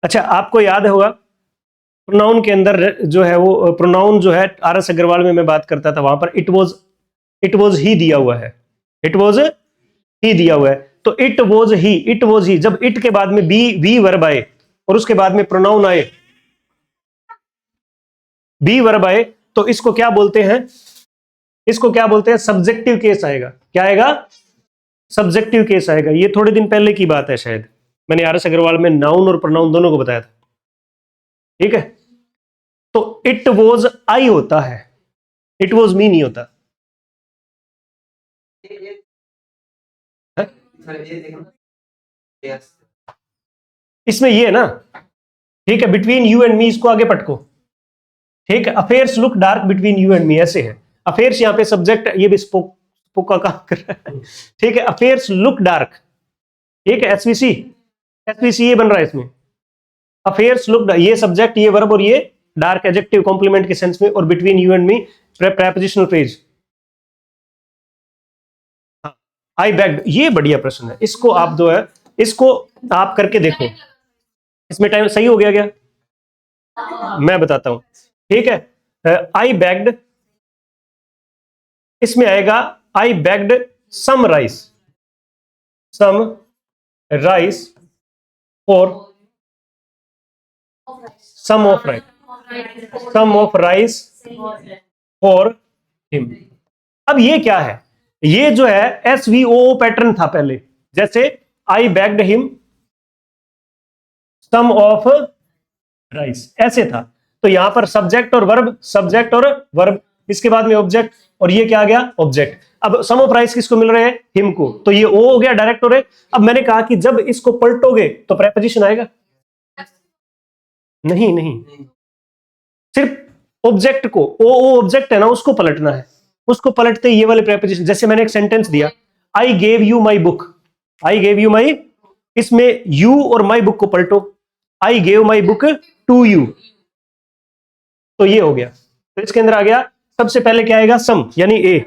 S1: अच्छा आपको याद होगा प्रोनाउन के अंदर जो है वो प्रोनाउन जो है आर एस अग्रवाल में मैं बात करता था, वहां पर इट वॉज ही दिया हुआ है, इट वॉज ही दिया हुआ है, तो इट वॉज ही, जब इट के बाद में बी वी वर्ब आए और उसके बाद में प्रोनाउन आए, बी वर्ब आए, तो इसको क्या बोलते हैं, इसको क्या बोलते हैं, सब्जेक्टिव केस आएगा, क्या आएगा, सब्जेक्टिव केस आएगा। ये थोड़े दिन पहले की बात है, शायद मैंने आर एस अग्रवाल में नाउन और प्रोनाउन दोनों को बताया था, ठीक है। तो इट वॉज आई होता है, इट वॉज मी नहीं होता, इसमें ये है ना, ठीक है, बिटवीन यू एंड मी, इसको आगे पटको, ठीक है, affairs look dark between you and me, ऐसे है, अफेयर्स यहाँ पे सब्जेक्ट, ये भी स्पोक का काम कर रहा है, ठीक है, अफेयर्स लुक डार्क, ठीक है, एसवीसी ये बन रहा है इसमें, अफेयर्स लुक, ये सब्जेक्ट, ये वर्ब और ये डार्क एडजेक्टिव कॉम्प्लीमेंट के सेंस में, और between you and me prepositional phrase. I bagged, ये बढ़िया प्रश्न है, इसको आप जो है इसको आप करके देखो, इसमें टाइम सही हो गया क्या, मैं बताता हूं, ठीक है। आई बैग्ड इसमें आएगा I begged some rice for some of rice for him. अब ये क्या है, ये जो है SVO पैटर्न था पहले, जैसे I begged him some of rice, ऐसे था। तो यहां पर सब्जेक्ट और वर्ब, इसके बाद में ऑब्जेक्ट, और ये क्या आ गया, ऑब्जेक्ट। अब सम ऑफ राइस किसको मिल रहे हैं, हिम को, तो ये ओ हो गया डायरेक्ट। और अब मैंने कहा कि जब इसको पलटोगे तो प्रेपोजिशन आएगा, नहीं, सिर्फ ऑब्जेक्ट को, ओ ऑब्जेक्ट है ना, उसको पलटना है। उसको पलटते ये वाले प्रेपोजिशन, जैसे मैंने एक सेंटेंस दिया, I gave you my book, इसमें यू और माई बुक को पलटो, I gave my book to you, तो ये हो गया। तो इसके अंदर आ गया, सबसे पहले क्या आएगा, सम यानी ए,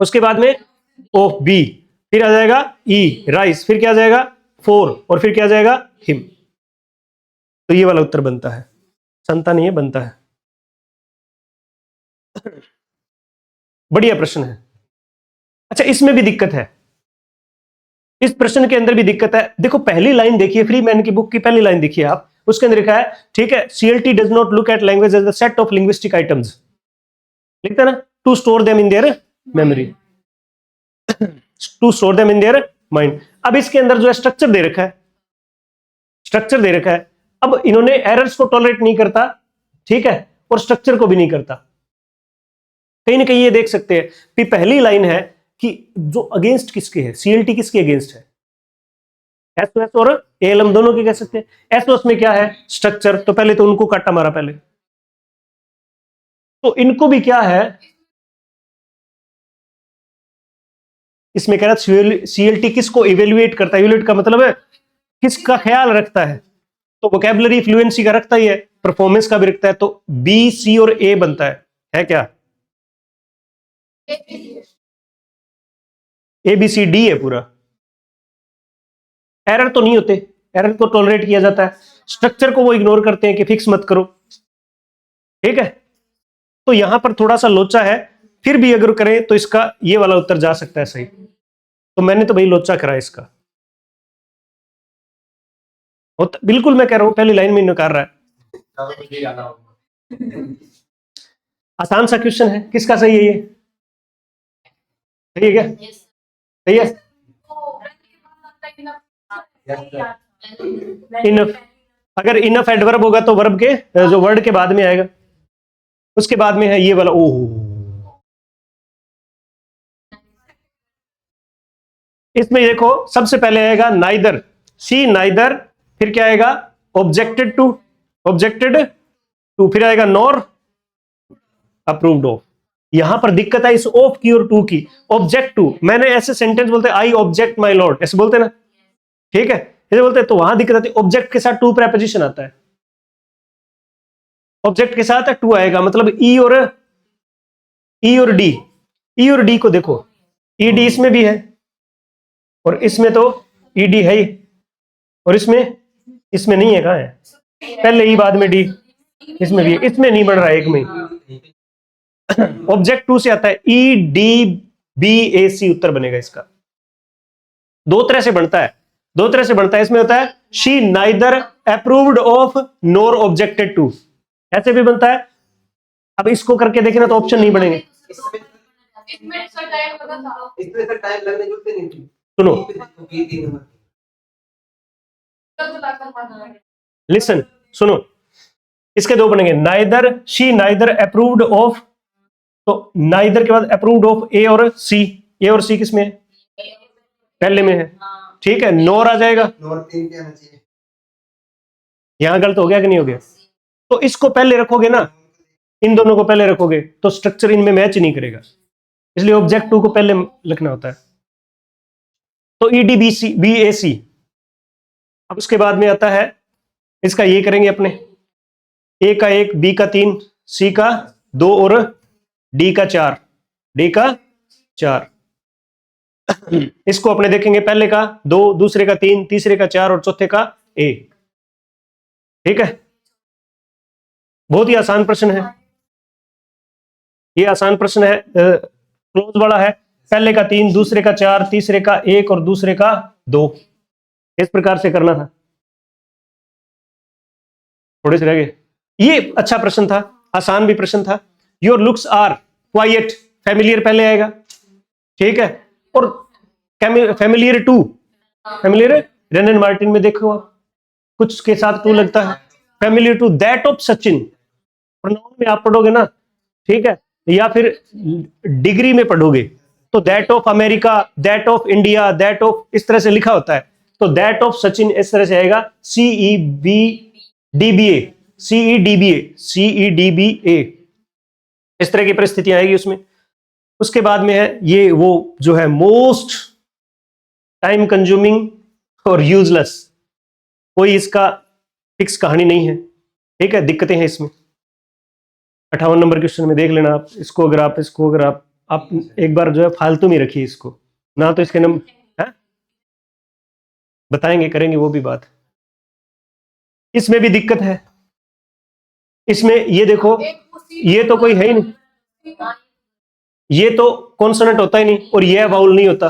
S1: उसके बाद में ऑफ बी, फिर आ जाएगा ई राइस, फिर क्या आ जाएगा फोर, और फिर क्या आ जाएगा हिम। तो ये वाला उत्तर बनता है, संता नहीं है, बनता है। बढ़िया प्रश्न है। अच्छा, इसमें भी दिक्कत है, इस प्रश्न के अंदर भी दिक्कत है। देखो पहली लाइन देखिए, फ्री मैन की बुक की पहली लाइन देखिए आप, उसके अंदर लिखा है, ठीक है, CLT does not look at language as the set of linguistic items, लिखता है ना, to store them in their memory, to store them in their mind. अब इसके अंदर जो है स्ट्रक्चर दे रखा है, अब इन्होंने एरर्स को टॉलरेट नहीं करता, ठीक है, और स्ट्रक्चर को भी नहीं करता। कहीं ना कहीं ये देख सकते हैं कि पहली लाइन है कि जो अगेंस्ट किसके है, CLT किसके अगेंस्ट है, SOS और ALM दोनों के कह सकते हैं। SOS में क्या है, स्ट्रक्चर, तो पहले तो उनको काटा मारा पहले, तो इनको भी क्या है, इसमें कह रहा है CLT किसको इवेल्युएट करता है, इवेल्युएट का मतलब है किसका ख्याल रखता है, तो वोकैबुलरी फ्लुएंसी का रखता ही है, परफॉर्मेंस का भी रखता है, तो B, C और A बनता है क्या, ABCD है पूरा। एरर तो नहीं होते, एरर को टॉलरेट किया जाता है, स्ट्रक्चर को वो इग्नोर करते हैं कि फिक्स मत करो, ठीक है। तो यहां पर थोड़ा सा लोचा है, फिर भी अगर करें तो इसका ये वाला उत्तर जा सकता है सही। तो मैंने तो भाई लोचा करा इसका, बिल्कुल मैं कह रहा हूं पहली लाइन में नकार रहा है। आसान सा क्वेश्चन है, किसका सही है ये, सही है क्या, सही है। इनफ, अगर इनफ एडवर्ब होगा तो वर्ब के जो वर्ड के बाद में आएगा, उसके बाद में है ये वाला, ओह, इसमें देखो सबसे पहले आएगा नाइदर, सी नाइदर, फिर क्या आएगा ऑब्जेक्टेड टू, फिर आएगा नॉर अप्रूव्ड ऑफ। यहां पर दिक्कत है इस ऑफ की और टू की, ऑब्जेक्ट टू, मैंने ऐसे सेंटेंस बोलते आई ऑब्जेक्ट माई लॉर्ड, ऐसे बोलते ना, ठीक है, ऐसे बोलते हैं, तो वहां दिक्कत आती है, ऑब्जेक्ट के साथ टू प्रेपोजिशन आता है, ऑब्जेक्ट के साथ टू आएगा, मतलब ई और डी, ई और डी को देखो, ईडी इसमें भी है और इसमें तो ईडी है ही, और इसमें नहीं है, कहां है, पहले ई बाद में डी, इसमें भी है, इसमें नहीं बढ़ रहा है एक में। ऑब्जेक्ट टू से आता है EDBAC, उत्तर बनेगा इसका। दो तरह से बनता है, इसमें होता है she neither approved of nor objected to, ऐसे भी बनता है। अब इसको करके देखना तो ऑप्शन नहीं बनेंगे, सुनो लिसन, सुनो, इसके दो बनेंगे, neither, she neither approved of, तो नाइदर के बाद अप्रूव्ड ऑफ ए और सी, किसमें है, पहले में है, ठीक है, नॉर आ जाएगा, यहां गलत हो गया कि नहीं हो गया, तो इसको पहले रखोगे ना, इन दोनों को पहले रखोगे तो स्ट्रक्चर इनमें मैच नहीं करेगा, इसलिए ऑब्जेक्ट टू को पहले लिखना होता है। तो EDBAC, अब उसके बाद में आता है इसका, ये करेंगे अपने, ए का 1, बी का 3, सी का 2 और डी का 4, इसको अपने देखेंगे, पहले का 2, दूसरे का 3, तीसरे का 4 और चौथे का ए, ठीक है। बहुत ही आसान प्रश्न है, ये आसान प्रश्न है, क्लोज वाला है, पहले का 3, दूसरे का 4, तीसरे का 1 और दूसरे का 2। इस प्रकार से करना था। थोड़े से रह गए। ये अच्छा प्रश्न था, आसान भी प्रश्न था। Your looks are quite, familiar पहले आएगा, ठीक है। और familiar to, familiar Wren and Martin में देखो आप, कुछ के साथ टू लगता है। Familiar to that of Sachin, pronoun में आप पढ़ोगे ना, ठीक है, या फिर डिग्री में पढ़ोगे तो that of America, that of India, that of, इस तरह से लिखा होता है। तो दैट ऑफ सचिन इस तरह से आएगा, CEBDBA, CEDBA, इस तरह की परिस्थिति आएगी उसमें। उसके बाद में है ये वो जो है मोस्ट टाइम कंज्यूमिंग और यूजलेस, कोई इसका फिक्स कहानी नहीं है, ठीक है, दिक्कतें हैं इसमें। 58 नंबर क्वेश्चन में देख लेना आप इसको, अगर आप एक बार जो है फालतू में रखिए इसको ना, तो इसके नंबर है बताएंगे, करेंगे वो भी बात। इसमें भी दिक्कत है, इसमें ये देखो, ये तो कोई है ही नहीं, ये तो कॉन्सोनेंट होता ही नहीं और ये वाउल नहीं होता,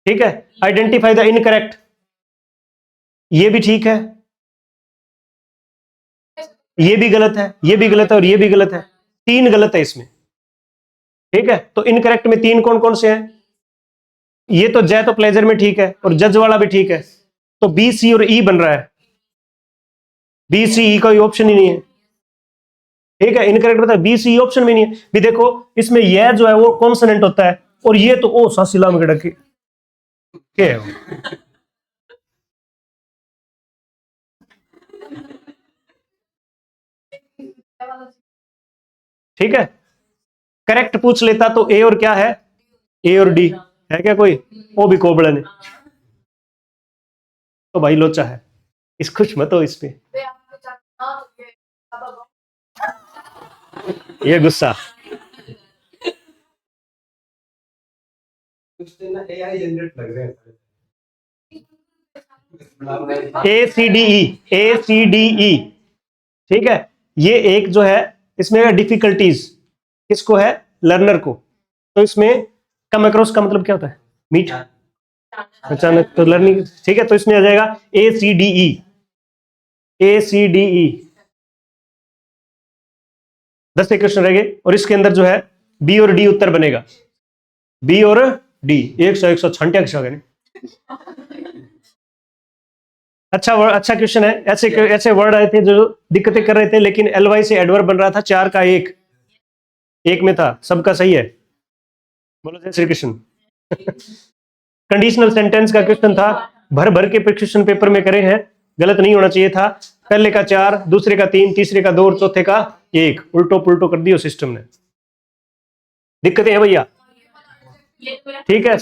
S1: ठीक है। आइडेंटिफाई द इनकरेक्ट, ये भी ठीक है, ये भी गलत है, ये भी गलत है और ये भी गलत है, 3 गलत है इसमें, ठीक है। तो इनकरेक्ट में 3 कौन कौन से हैं? ये तो जय तो प्लेजर में ठीक है और जज वाला भी ठीक है, तो बी, सी और ई बन रहा है। बी, सी, ई कोई ऑप्शन ही नहीं है, ठीक है। इनकरेक्ट बता, बी, सी ऑप्शन में नहीं है। भी देखो इसमें यह जो है वो कॉन्सोनेंट होता है और ये तो ओ सासिला में गड़के क्या है वो? ठीक है, करेक्ट पूछ लेता तो ए और क्या है, ए और डी है क्या कोई, ओ भी कोबड़न है, तो भाई लोचा है, इस खुश मत हो इस पे, ये गुस्सा। ACDE, ठीक है। ये एक जो है इसमें डिफिकल्टीज किसको है, लर्नर को, तो इसमें कम अक्रॉस का मतलब क्या होता है, मीट अचानक, तो लर्निंग, ठीक है। तो इसमें आ जाएगा ACDE, ACDE। 10 क्वेश्चन रह गए और इसके अंदर जो है बी और डी उत्तर बनेगा, बी और डी, 100 अच्छा क्वेश्चन है। ऐसे वर्ड आए थे जो दिक्कतें कर रहे थे, लेकिन LY से एडवर्ब बन रहा था, 4 का 1 में था, सबका सही है, बोलो जय श्री कृष्ण। कंडीशनल सेंटेंस का क्वेश्चन था, भर भर के क्वेश्चन पेपर में करे हैं, गलत नहीं होना चाहिए था। पहले का 4, दूसरे का 3, तीसरे का 2 और चौथे का 1, उल्टो पुल्टो कर दियो सिस्टम ने, दिक्कतें हैं भैया, ठीक है।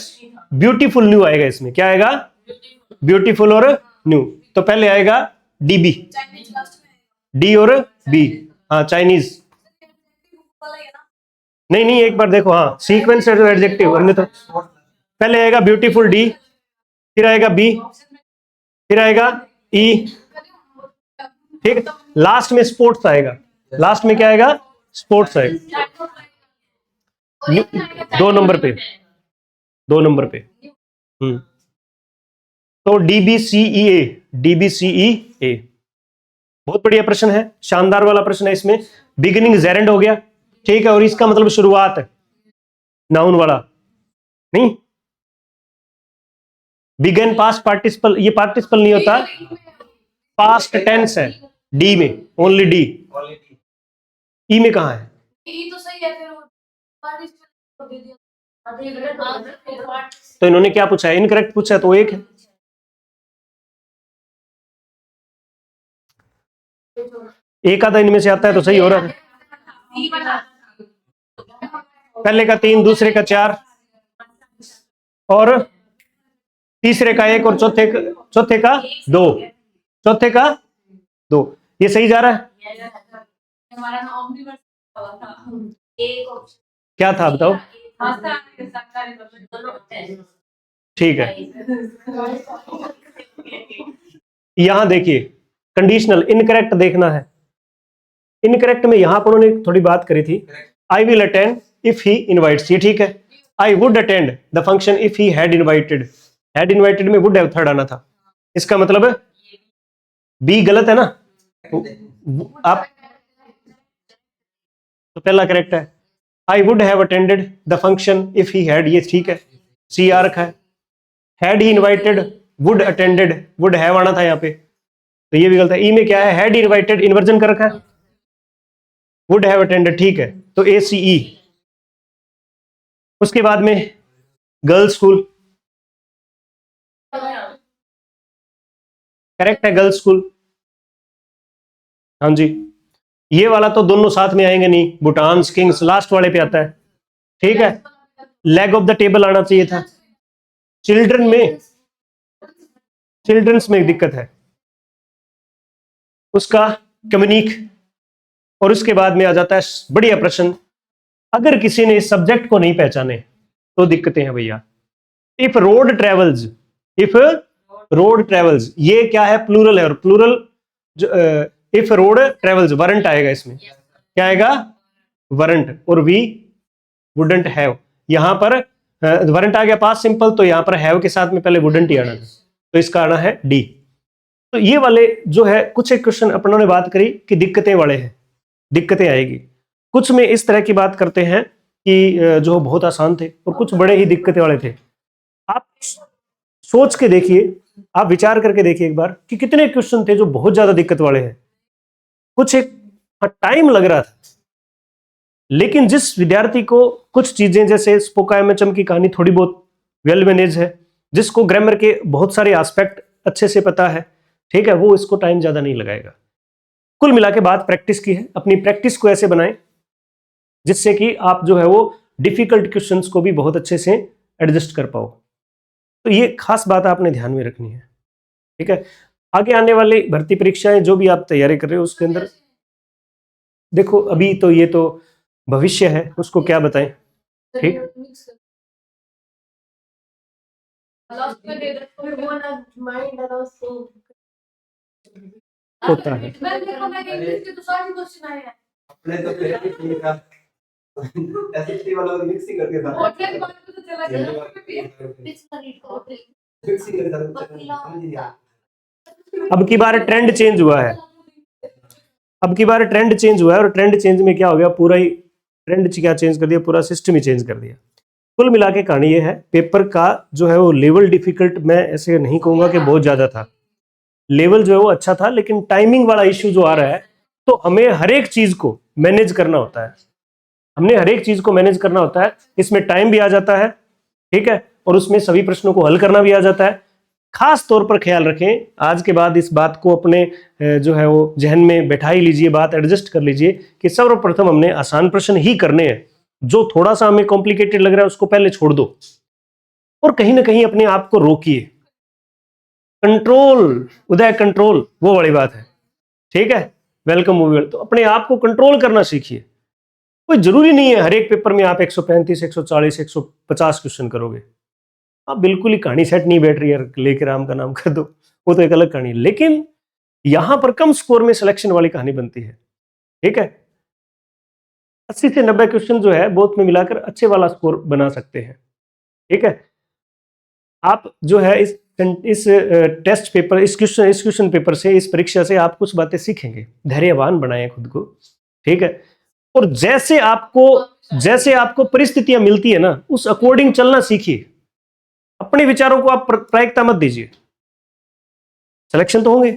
S1: ब्यूटीफुल न्यू आएगा इसमें, क्या आएगा, ब्यूटीफुल और न्यू। तो पहले आएगा DB, डी और बी, हाँ चाइनीज, नहीं एक बार देखो, हाँ सीक्वेंस एडजेक्टिव, हमने तो पहले आएगा ब्यूटीफुल डी, फिर आएगा बी, फिर आएगा ई, ठीक, लास्ट में स्पोर्ट्स आएगा, लास्ट में क्या आएगा, स्पोर्ट्स आएगा, 2 नंबर पे, 2 नंबर पे। तो DBCEA, बहुत बढ़िया प्रश्न है, शानदार वाला प्रश्न है। इसमें बिगिनिंग जेरेंड हो गया, ठीक है, और इसका मतलब शुरुआत है, नाउन वाला नहीं, बिगन पास्ट पार्टिसिपल, ये पार्टिसिपल नहीं होता, पास्ट टेंस है, डी में, ओनली डी, ई में कहां है,
S2: तो सही है,
S1: तो इन्होंने क्या पूछा है, इनकरेक्ट पूछा है, तो 1 है। एक आधा इनमें से आता है तो सही हो रहा है, पहले का 3, दूसरे का 4 और तीसरे का 1 और चौथे का 2, चौथे का 2, ये सही जा रहा है, क्या था बताओ, ठीक है। यहां देखिए कंडीशनल इनकरेक्ट देखना है, इनकरेक्ट में यहां पर उन्होंने थोड़ी बात करी थी, I will attend if he invites, ये ठीक है। I would attend the function if he had invited, had invited में वुड हैव थर्ड आना था, इसका मतलब बी गलत है ना, आप तो पहला करेक्ट है। I would have attended the function if he had, ये ठीक है, सी आ रखा है। Had he invited, would attended, would have आना था यहाँ पे, तो ये भी गलत है। ई में क्या है, हैड इनवाइटेड इन्वर्जन कर रखा है, वुड हैव अटेंडेड, ठीक है, तो ए सी ई। उसके बाद में गर्ल्स स्कूल, करेक्ट है, गर्ल्स स्कूल, हाँ जी। ये वाला तो दोनों साथ में आएंगे नहीं, भूटान किंग्स लास्ट वाले पे आता है, ठीक है। लेग ऑफ द टेबल आना चाहिए था। चिल्ड्रन में, चिल्ड्रंस में एक दिक्कत है, उसका कम्युनिक। और उसके बाद में आ जाता है बढ़िया प्रश्न, अगर किसी ने इस सब्जेक्ट को नहीं पहचाने तो दिक्कतें हैं भैया। If road travels, if road travels, ये क्या है, प्लूरल है, और plural if road travels warrant आएगा इसमें, क्या आएगा, वरंट, और वी वुडंट हैव, यहां पर वरंट आ गया पास सिंपल, तो यहां पर हैव के साथ में पहले वुडंट ही आना था, तो इसका आना है डी। तो ये वाले जो है कुछ एक क्वेश्चन अपनों ने बात करी कि दिक्कतें वाले हैं, दिक्कतें आएगी। कुछ में इस तरह की बात करते हैं कि जो बहुत आसान थे, और कुछ बड़े ही दिक्कतें वाले थे। आप सोच के देखिए, आप विचार करके देखिए एक बार कि कितने क्वेश्चन थे जो बहुत ज्यादा दिक्कत वाले हैं। कुछ एक टाइम लग रहा था, लेकिन जिस विद्यार्थी को कुछ चीजें जैसे स्पोका एमएचएम की कहानी थोड़ी बहुत वेल मैनेज है, जिसको ग्रामर के बहुत सारे एस्पेक्ट अच्छे से पता है, ठीक है, वो इसको टाइम ज्यादा नहीं लगाएगा। कुल मिला के बात प्रैक्टिस की है, अपनी प्रैक्टिस को ऐसे बनाएं जिससे कि आप जो है वो डिफिकल्ट क्वेश्चंस को भी बहुत अच्छे से एडजस्ट कर पाओ। तो ये खास बात आपने ध्यान में रखनी है, ठीक है। आगे आने वाली भर्ती परीक्षाएं जो भी आप तैयारी कर रहे हो उसके अंदर देखो, अभी तो ये तो भविष्य है, उसको क्या बताएं, ठीक। होता है
S3: अपने तो फिर भी ठीक था, एसएसटी वाला तो मिक्स ही करके था, मिक्स ही करके था, समझ लिया।
S1: अब की बार ट्रेंड चेंज हुआ है, अब की बार ट्रेंड चेंज हुआ है, और ट्रेंड चेंज में क्या हो गया, पूरा ही ट्रेंड क्या चेंज कर दिया, पूरा सिस्टम ही चेंज कर दिया। कुल मिला के कहानी ये है, पेपर का जो है वो लेवल डिफिकल्ट मैं ऐसे नहीं कहूंगा कि बहुत ज्यादा था, लेवल जो है वो अच्छा था, लेकिन टाइमिंग वाला इश्यू जो आ रहा है, तो हमें हर एक चीज को मैनेज करना होता है, हमने हर एक चीज को मैनेज करना होता है, इसमें टाइम भी आ जाता है, ठीक है, और उसमें सभी प्रश्नों को हल करना भी आ जाता है। खास तौर पर ख्याल रखें, आज के बाद इस बात को अपने जो है वो जहन में बैठा ही लीजिए, बात एडजस्ट कर लीजिए कि सर्वप्रथम हमने आसान प्रश्न ही करने हैं, जो थोड़ा सा हमें कॉम्प्लिकेटेड लग रहा है उसको पहले छोड़ दो, और कहीं ना कहीं अपने आप को रोकिए। कंट्रोल उदय, कंट्रोल वो बड़ी बात है, ठीक है। वेलकम मूवी, तो अपने आप को कंट्रोल करना सीखिए। कोई जरूरी नहीं है हर एक पेपर में आप 135, 140, 150 क्वेश्चन करोगे, आप बिल्कुल ही कहानी सेट नहीं बैठ रही है, लेकर राम का नाम कर दो, वो तो एक अलग कहानी है, लेकिन यहां पर कम स्कोर में सिलेक्शन वाली कहानी बनती है, ठीक है। 80 से 90 क्वेश्चन जो है बोथ में मिलाकर अच्छे वाला स्कोर बना सकते हैं, ठीक है। आप जो है इस टेस्ट पेपर, इस क्वेश्चन पेपर से, इस परीक्षा से आप कुछ बातें सीखेंगे, धैर्यवान बनाएं खुद को, ठीक है। और जैसे आपको परिस्थितियां मिलती है ना, उस अकॉर्डिंग चलना सीखिए, अपने विचारों को आप प्रायिकता मत दीजिए। सिलेक्शन तो होंगे,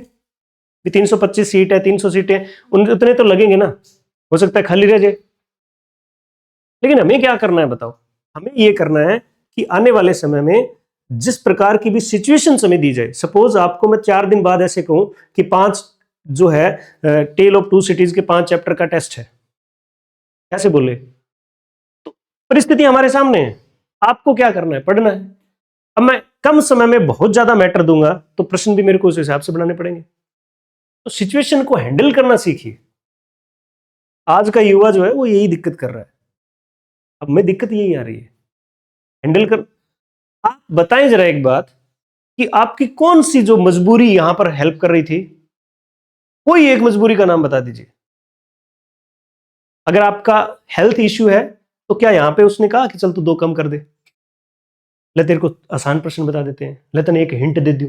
S1: 325 सीट है, 300 सीटें, उतने तो लगेंगे ना, हो सकता है खाली रह जाए, लेकिन हमें क्या करना है बताओ, हमें ये करना है कि आने वाले समय में जिस प्रकार की भी सिचुएशन हमें दी जाए, सपोज आपको मैं 4 दिन बाद ऐसे कहूं कि 5 जो है टेल ऑफ 2 सिटीज के 5 चैप्टर का टेस्ट है, कैसे बोले, तो परिस्थिति हमारे सामने है, आपको क्या करना है, पढ़ना है। अब मैं कम समय में बहुत ज्यादा मैटर दूंगा तो प्रश्न भी मेरे को उस हिसाब से बनाने पड़ेंगे, तो सिचुएशन को हैंडल करना सीखिए। आज का युवा जो है वो यही दिक्कत कर रहा है, अब में दिक्कत यही आ रही है, हैंडल कर। आप बताएं जरा एक बात कि आपकी कौन सी जो मजबूरी यहां पर हेल्प कर रही थी, कोई एक मजबूरी का नाम बता दीजिए। अगर आपका हेल्थ इश्यू है तो क्या यहाँ पे उसने कहा कि चल तू 2 कम कर दे, ले तेरे को आसान प्रश्न बता देते हैं, ले तने एक हिंट दे दूं,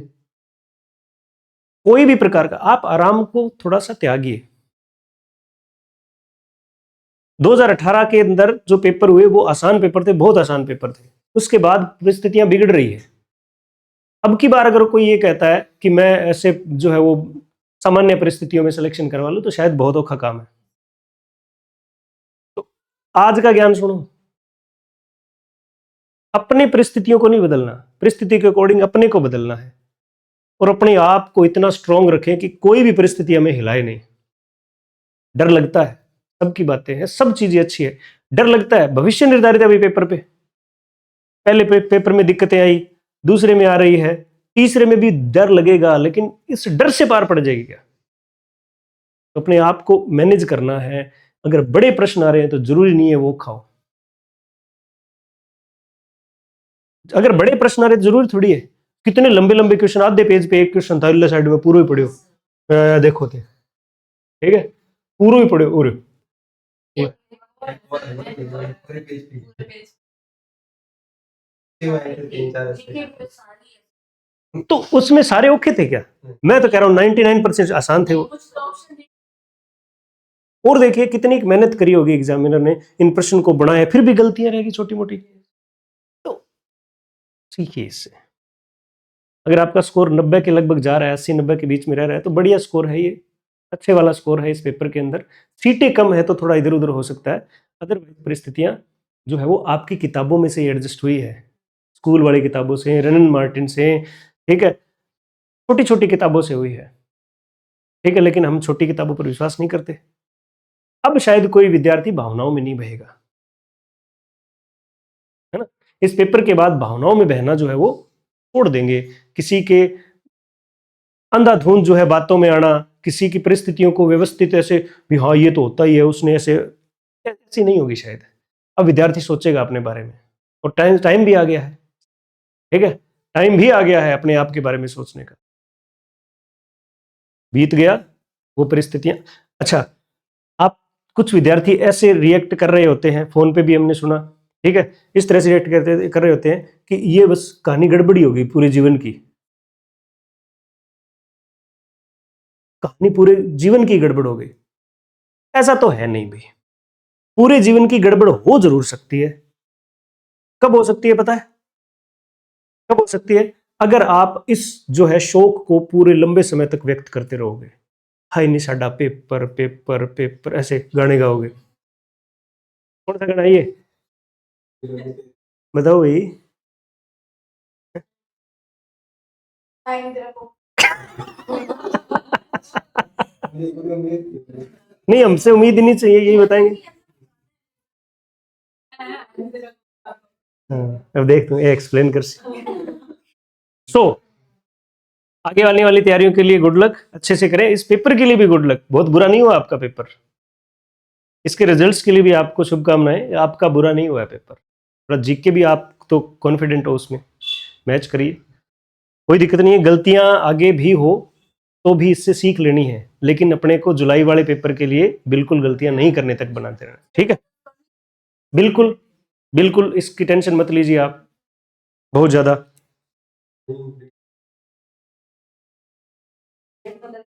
S1: कोई भी प्रकार का, आप आराम को थोड़ा सा त्यागिए। 2018 के अंदर जो पेपर हुए वो आसान पेपर थे, बहुत आसान पेपर थे, उसके बाद परिस्थितियां बिगड़ रही है। अब की बार अगर कोई ये कहता है कि मैं ऐसे जो है वो सामान्य परिस्थितियों में सिलेक्शन करवा लूं, तो शायद बहुत औखा काम है। तो आज का ज्ञान सुनो, अपने परिस्थितियों को नहीं बदलना, परिस्थिति के अकॉर्डिंग अपने को बदलना है, और अपने आप को इतना स्ट्रांग रखें कि कोई भी परिस्थिति हमें हिलाए नहीं। डर लगता है, सबकी बातें हैं, सब चीजें अच्छी है, डर लगता है, भविष्य निर्धारित है अभी पेपर पे, पहले पेपर में दिक्कतें आई, दूसरे में आ रही है, तीसरे में भी डर लगेगा, लेकिन इस डर से पार पड़ जाएगी क्या? तो अपने आप को मैनेज करना है। अगर बड़े प्रश्न आ रहे हैं तो जरूरी नहीं है वो खाओ, अगर बड़े प्रश्न आ रहे हैं जरूरी थोड़ी है कितने लंबे लंबे क्वेश्चन, आधे पेज पे एक क्वेश्चन था, अगले साइड में पूरा ही पढ़ियो, देखो थे, ठीक है, पूरा ही पढ़ियो। और
S3: पूरे पेज पे तीन चार
S1: तो उसमें सारे ओके थे क्या? मैं तो कह रहा हूँ 99% आसान थे वो। और देखिए कितनी मेहनत करी होगी एग्जामिनर ने, इन प्रश्न को बनाया, फिर भी गलतियां रहेगी छोटी मोटी, तो सीखिए इससे। अगर आपका स्कोर 90 के लगभग जा रहा है, 80-90 के बीच में रह रहा है, तो बढ़िया स्कोर है, ये अच्छे वाला स्कोर है इस पेपर के अंदर। सीटें कम है तो थोड़ा इधर उधर हो सकता है, अदरवाइज परिस्थितियां जो है वो आपकी किताबों में से एडजस्ट हुई है, स्कूल वाली किताबों से, रनन मार्टिन से, ठीक है, छोटी छोटी किताबों से हुई है, ठीक है, लेकिन हम छोटी किताबों पर विश्वास नहीं करते। अब शायद कोई विद्यार्थी भावनाओं में नहीं बहेगा, है ना, इस पेपर के बाद भावनाओं में बहना जो है वो छोड़ देंगे, किसी के अंधाधुंध जो है बातों में आना, किसी की परिस्थितियों को व्यवस्थित ऐसे भी, हाँ ये तो होता ही है, उसने ऐसे, ऐसी नहीं होगी शायद। अब विद्यार्थी सोचेगा अपने बारे में, और टाइम भी आ गया है, ठीक है, टाइम भी आ गया है अपने आप के बारे में सोचने का, बीत गया वो परिस्थितियां। अच्छा, आप कुछ विद्यार्थी ऐसे रिएक्ट कर रहे होते हैं, फोन पे भी हमने सुना, ठीक है, इस तरह से रिएक्ट कर रहे होते हैं कि ये बस कहानी गड़बड़ी होगी पूरे जीवन की, कहानी पूरे जीवन की गड़बड़ हो गई। ऐसा तो है नहीं भाई, पूरे जीवन की गड़बड़ हो जरूर सकती है। कब हो सकती है पता है? कब हो सकती है? अगर आप इस जो है शौक को पूरे लंबे समय तक व्यक्त करते रहोगे, हाय नी साडा पेपर पेपर पेपर, ऐसे गाने गाओगे। कौन सा गाना है ये, बताओ भाई? नहीं, हमसे उम्मीद ही नहीं चाहिए, यही बताएंगे। हाँ, अब देख तू एक्सप्लेन कर। सो आगे वाली तैयारियों के लिए गुड लक, अच्छे से करें, इस पेपर के लिए भी गुड लक, बहुत बुरा नहीं हुआ आपका पेपर, इसके रिजल्ट्स के लिए भी आपको शुभकामनाएं, आपका बुरा नहीं हुआ है पेपर, थोड़ा जीके भी आप तो कॉन्फिडेंट हो उसमें, मैच करिए, कोई दिक्कत नहीं है, गलतियां आगे भी हो तो भी इससे सीख लेनी है, लेकिन अपने को जुलाई वाले पेपर के लिए बिल्कुल गलतियां नहीं करने तक बनाते रहना, ठीक है? बिल्कुल बिल्कुल इसकी टेंशन मत लीजिए आप बहुत ज्यादा।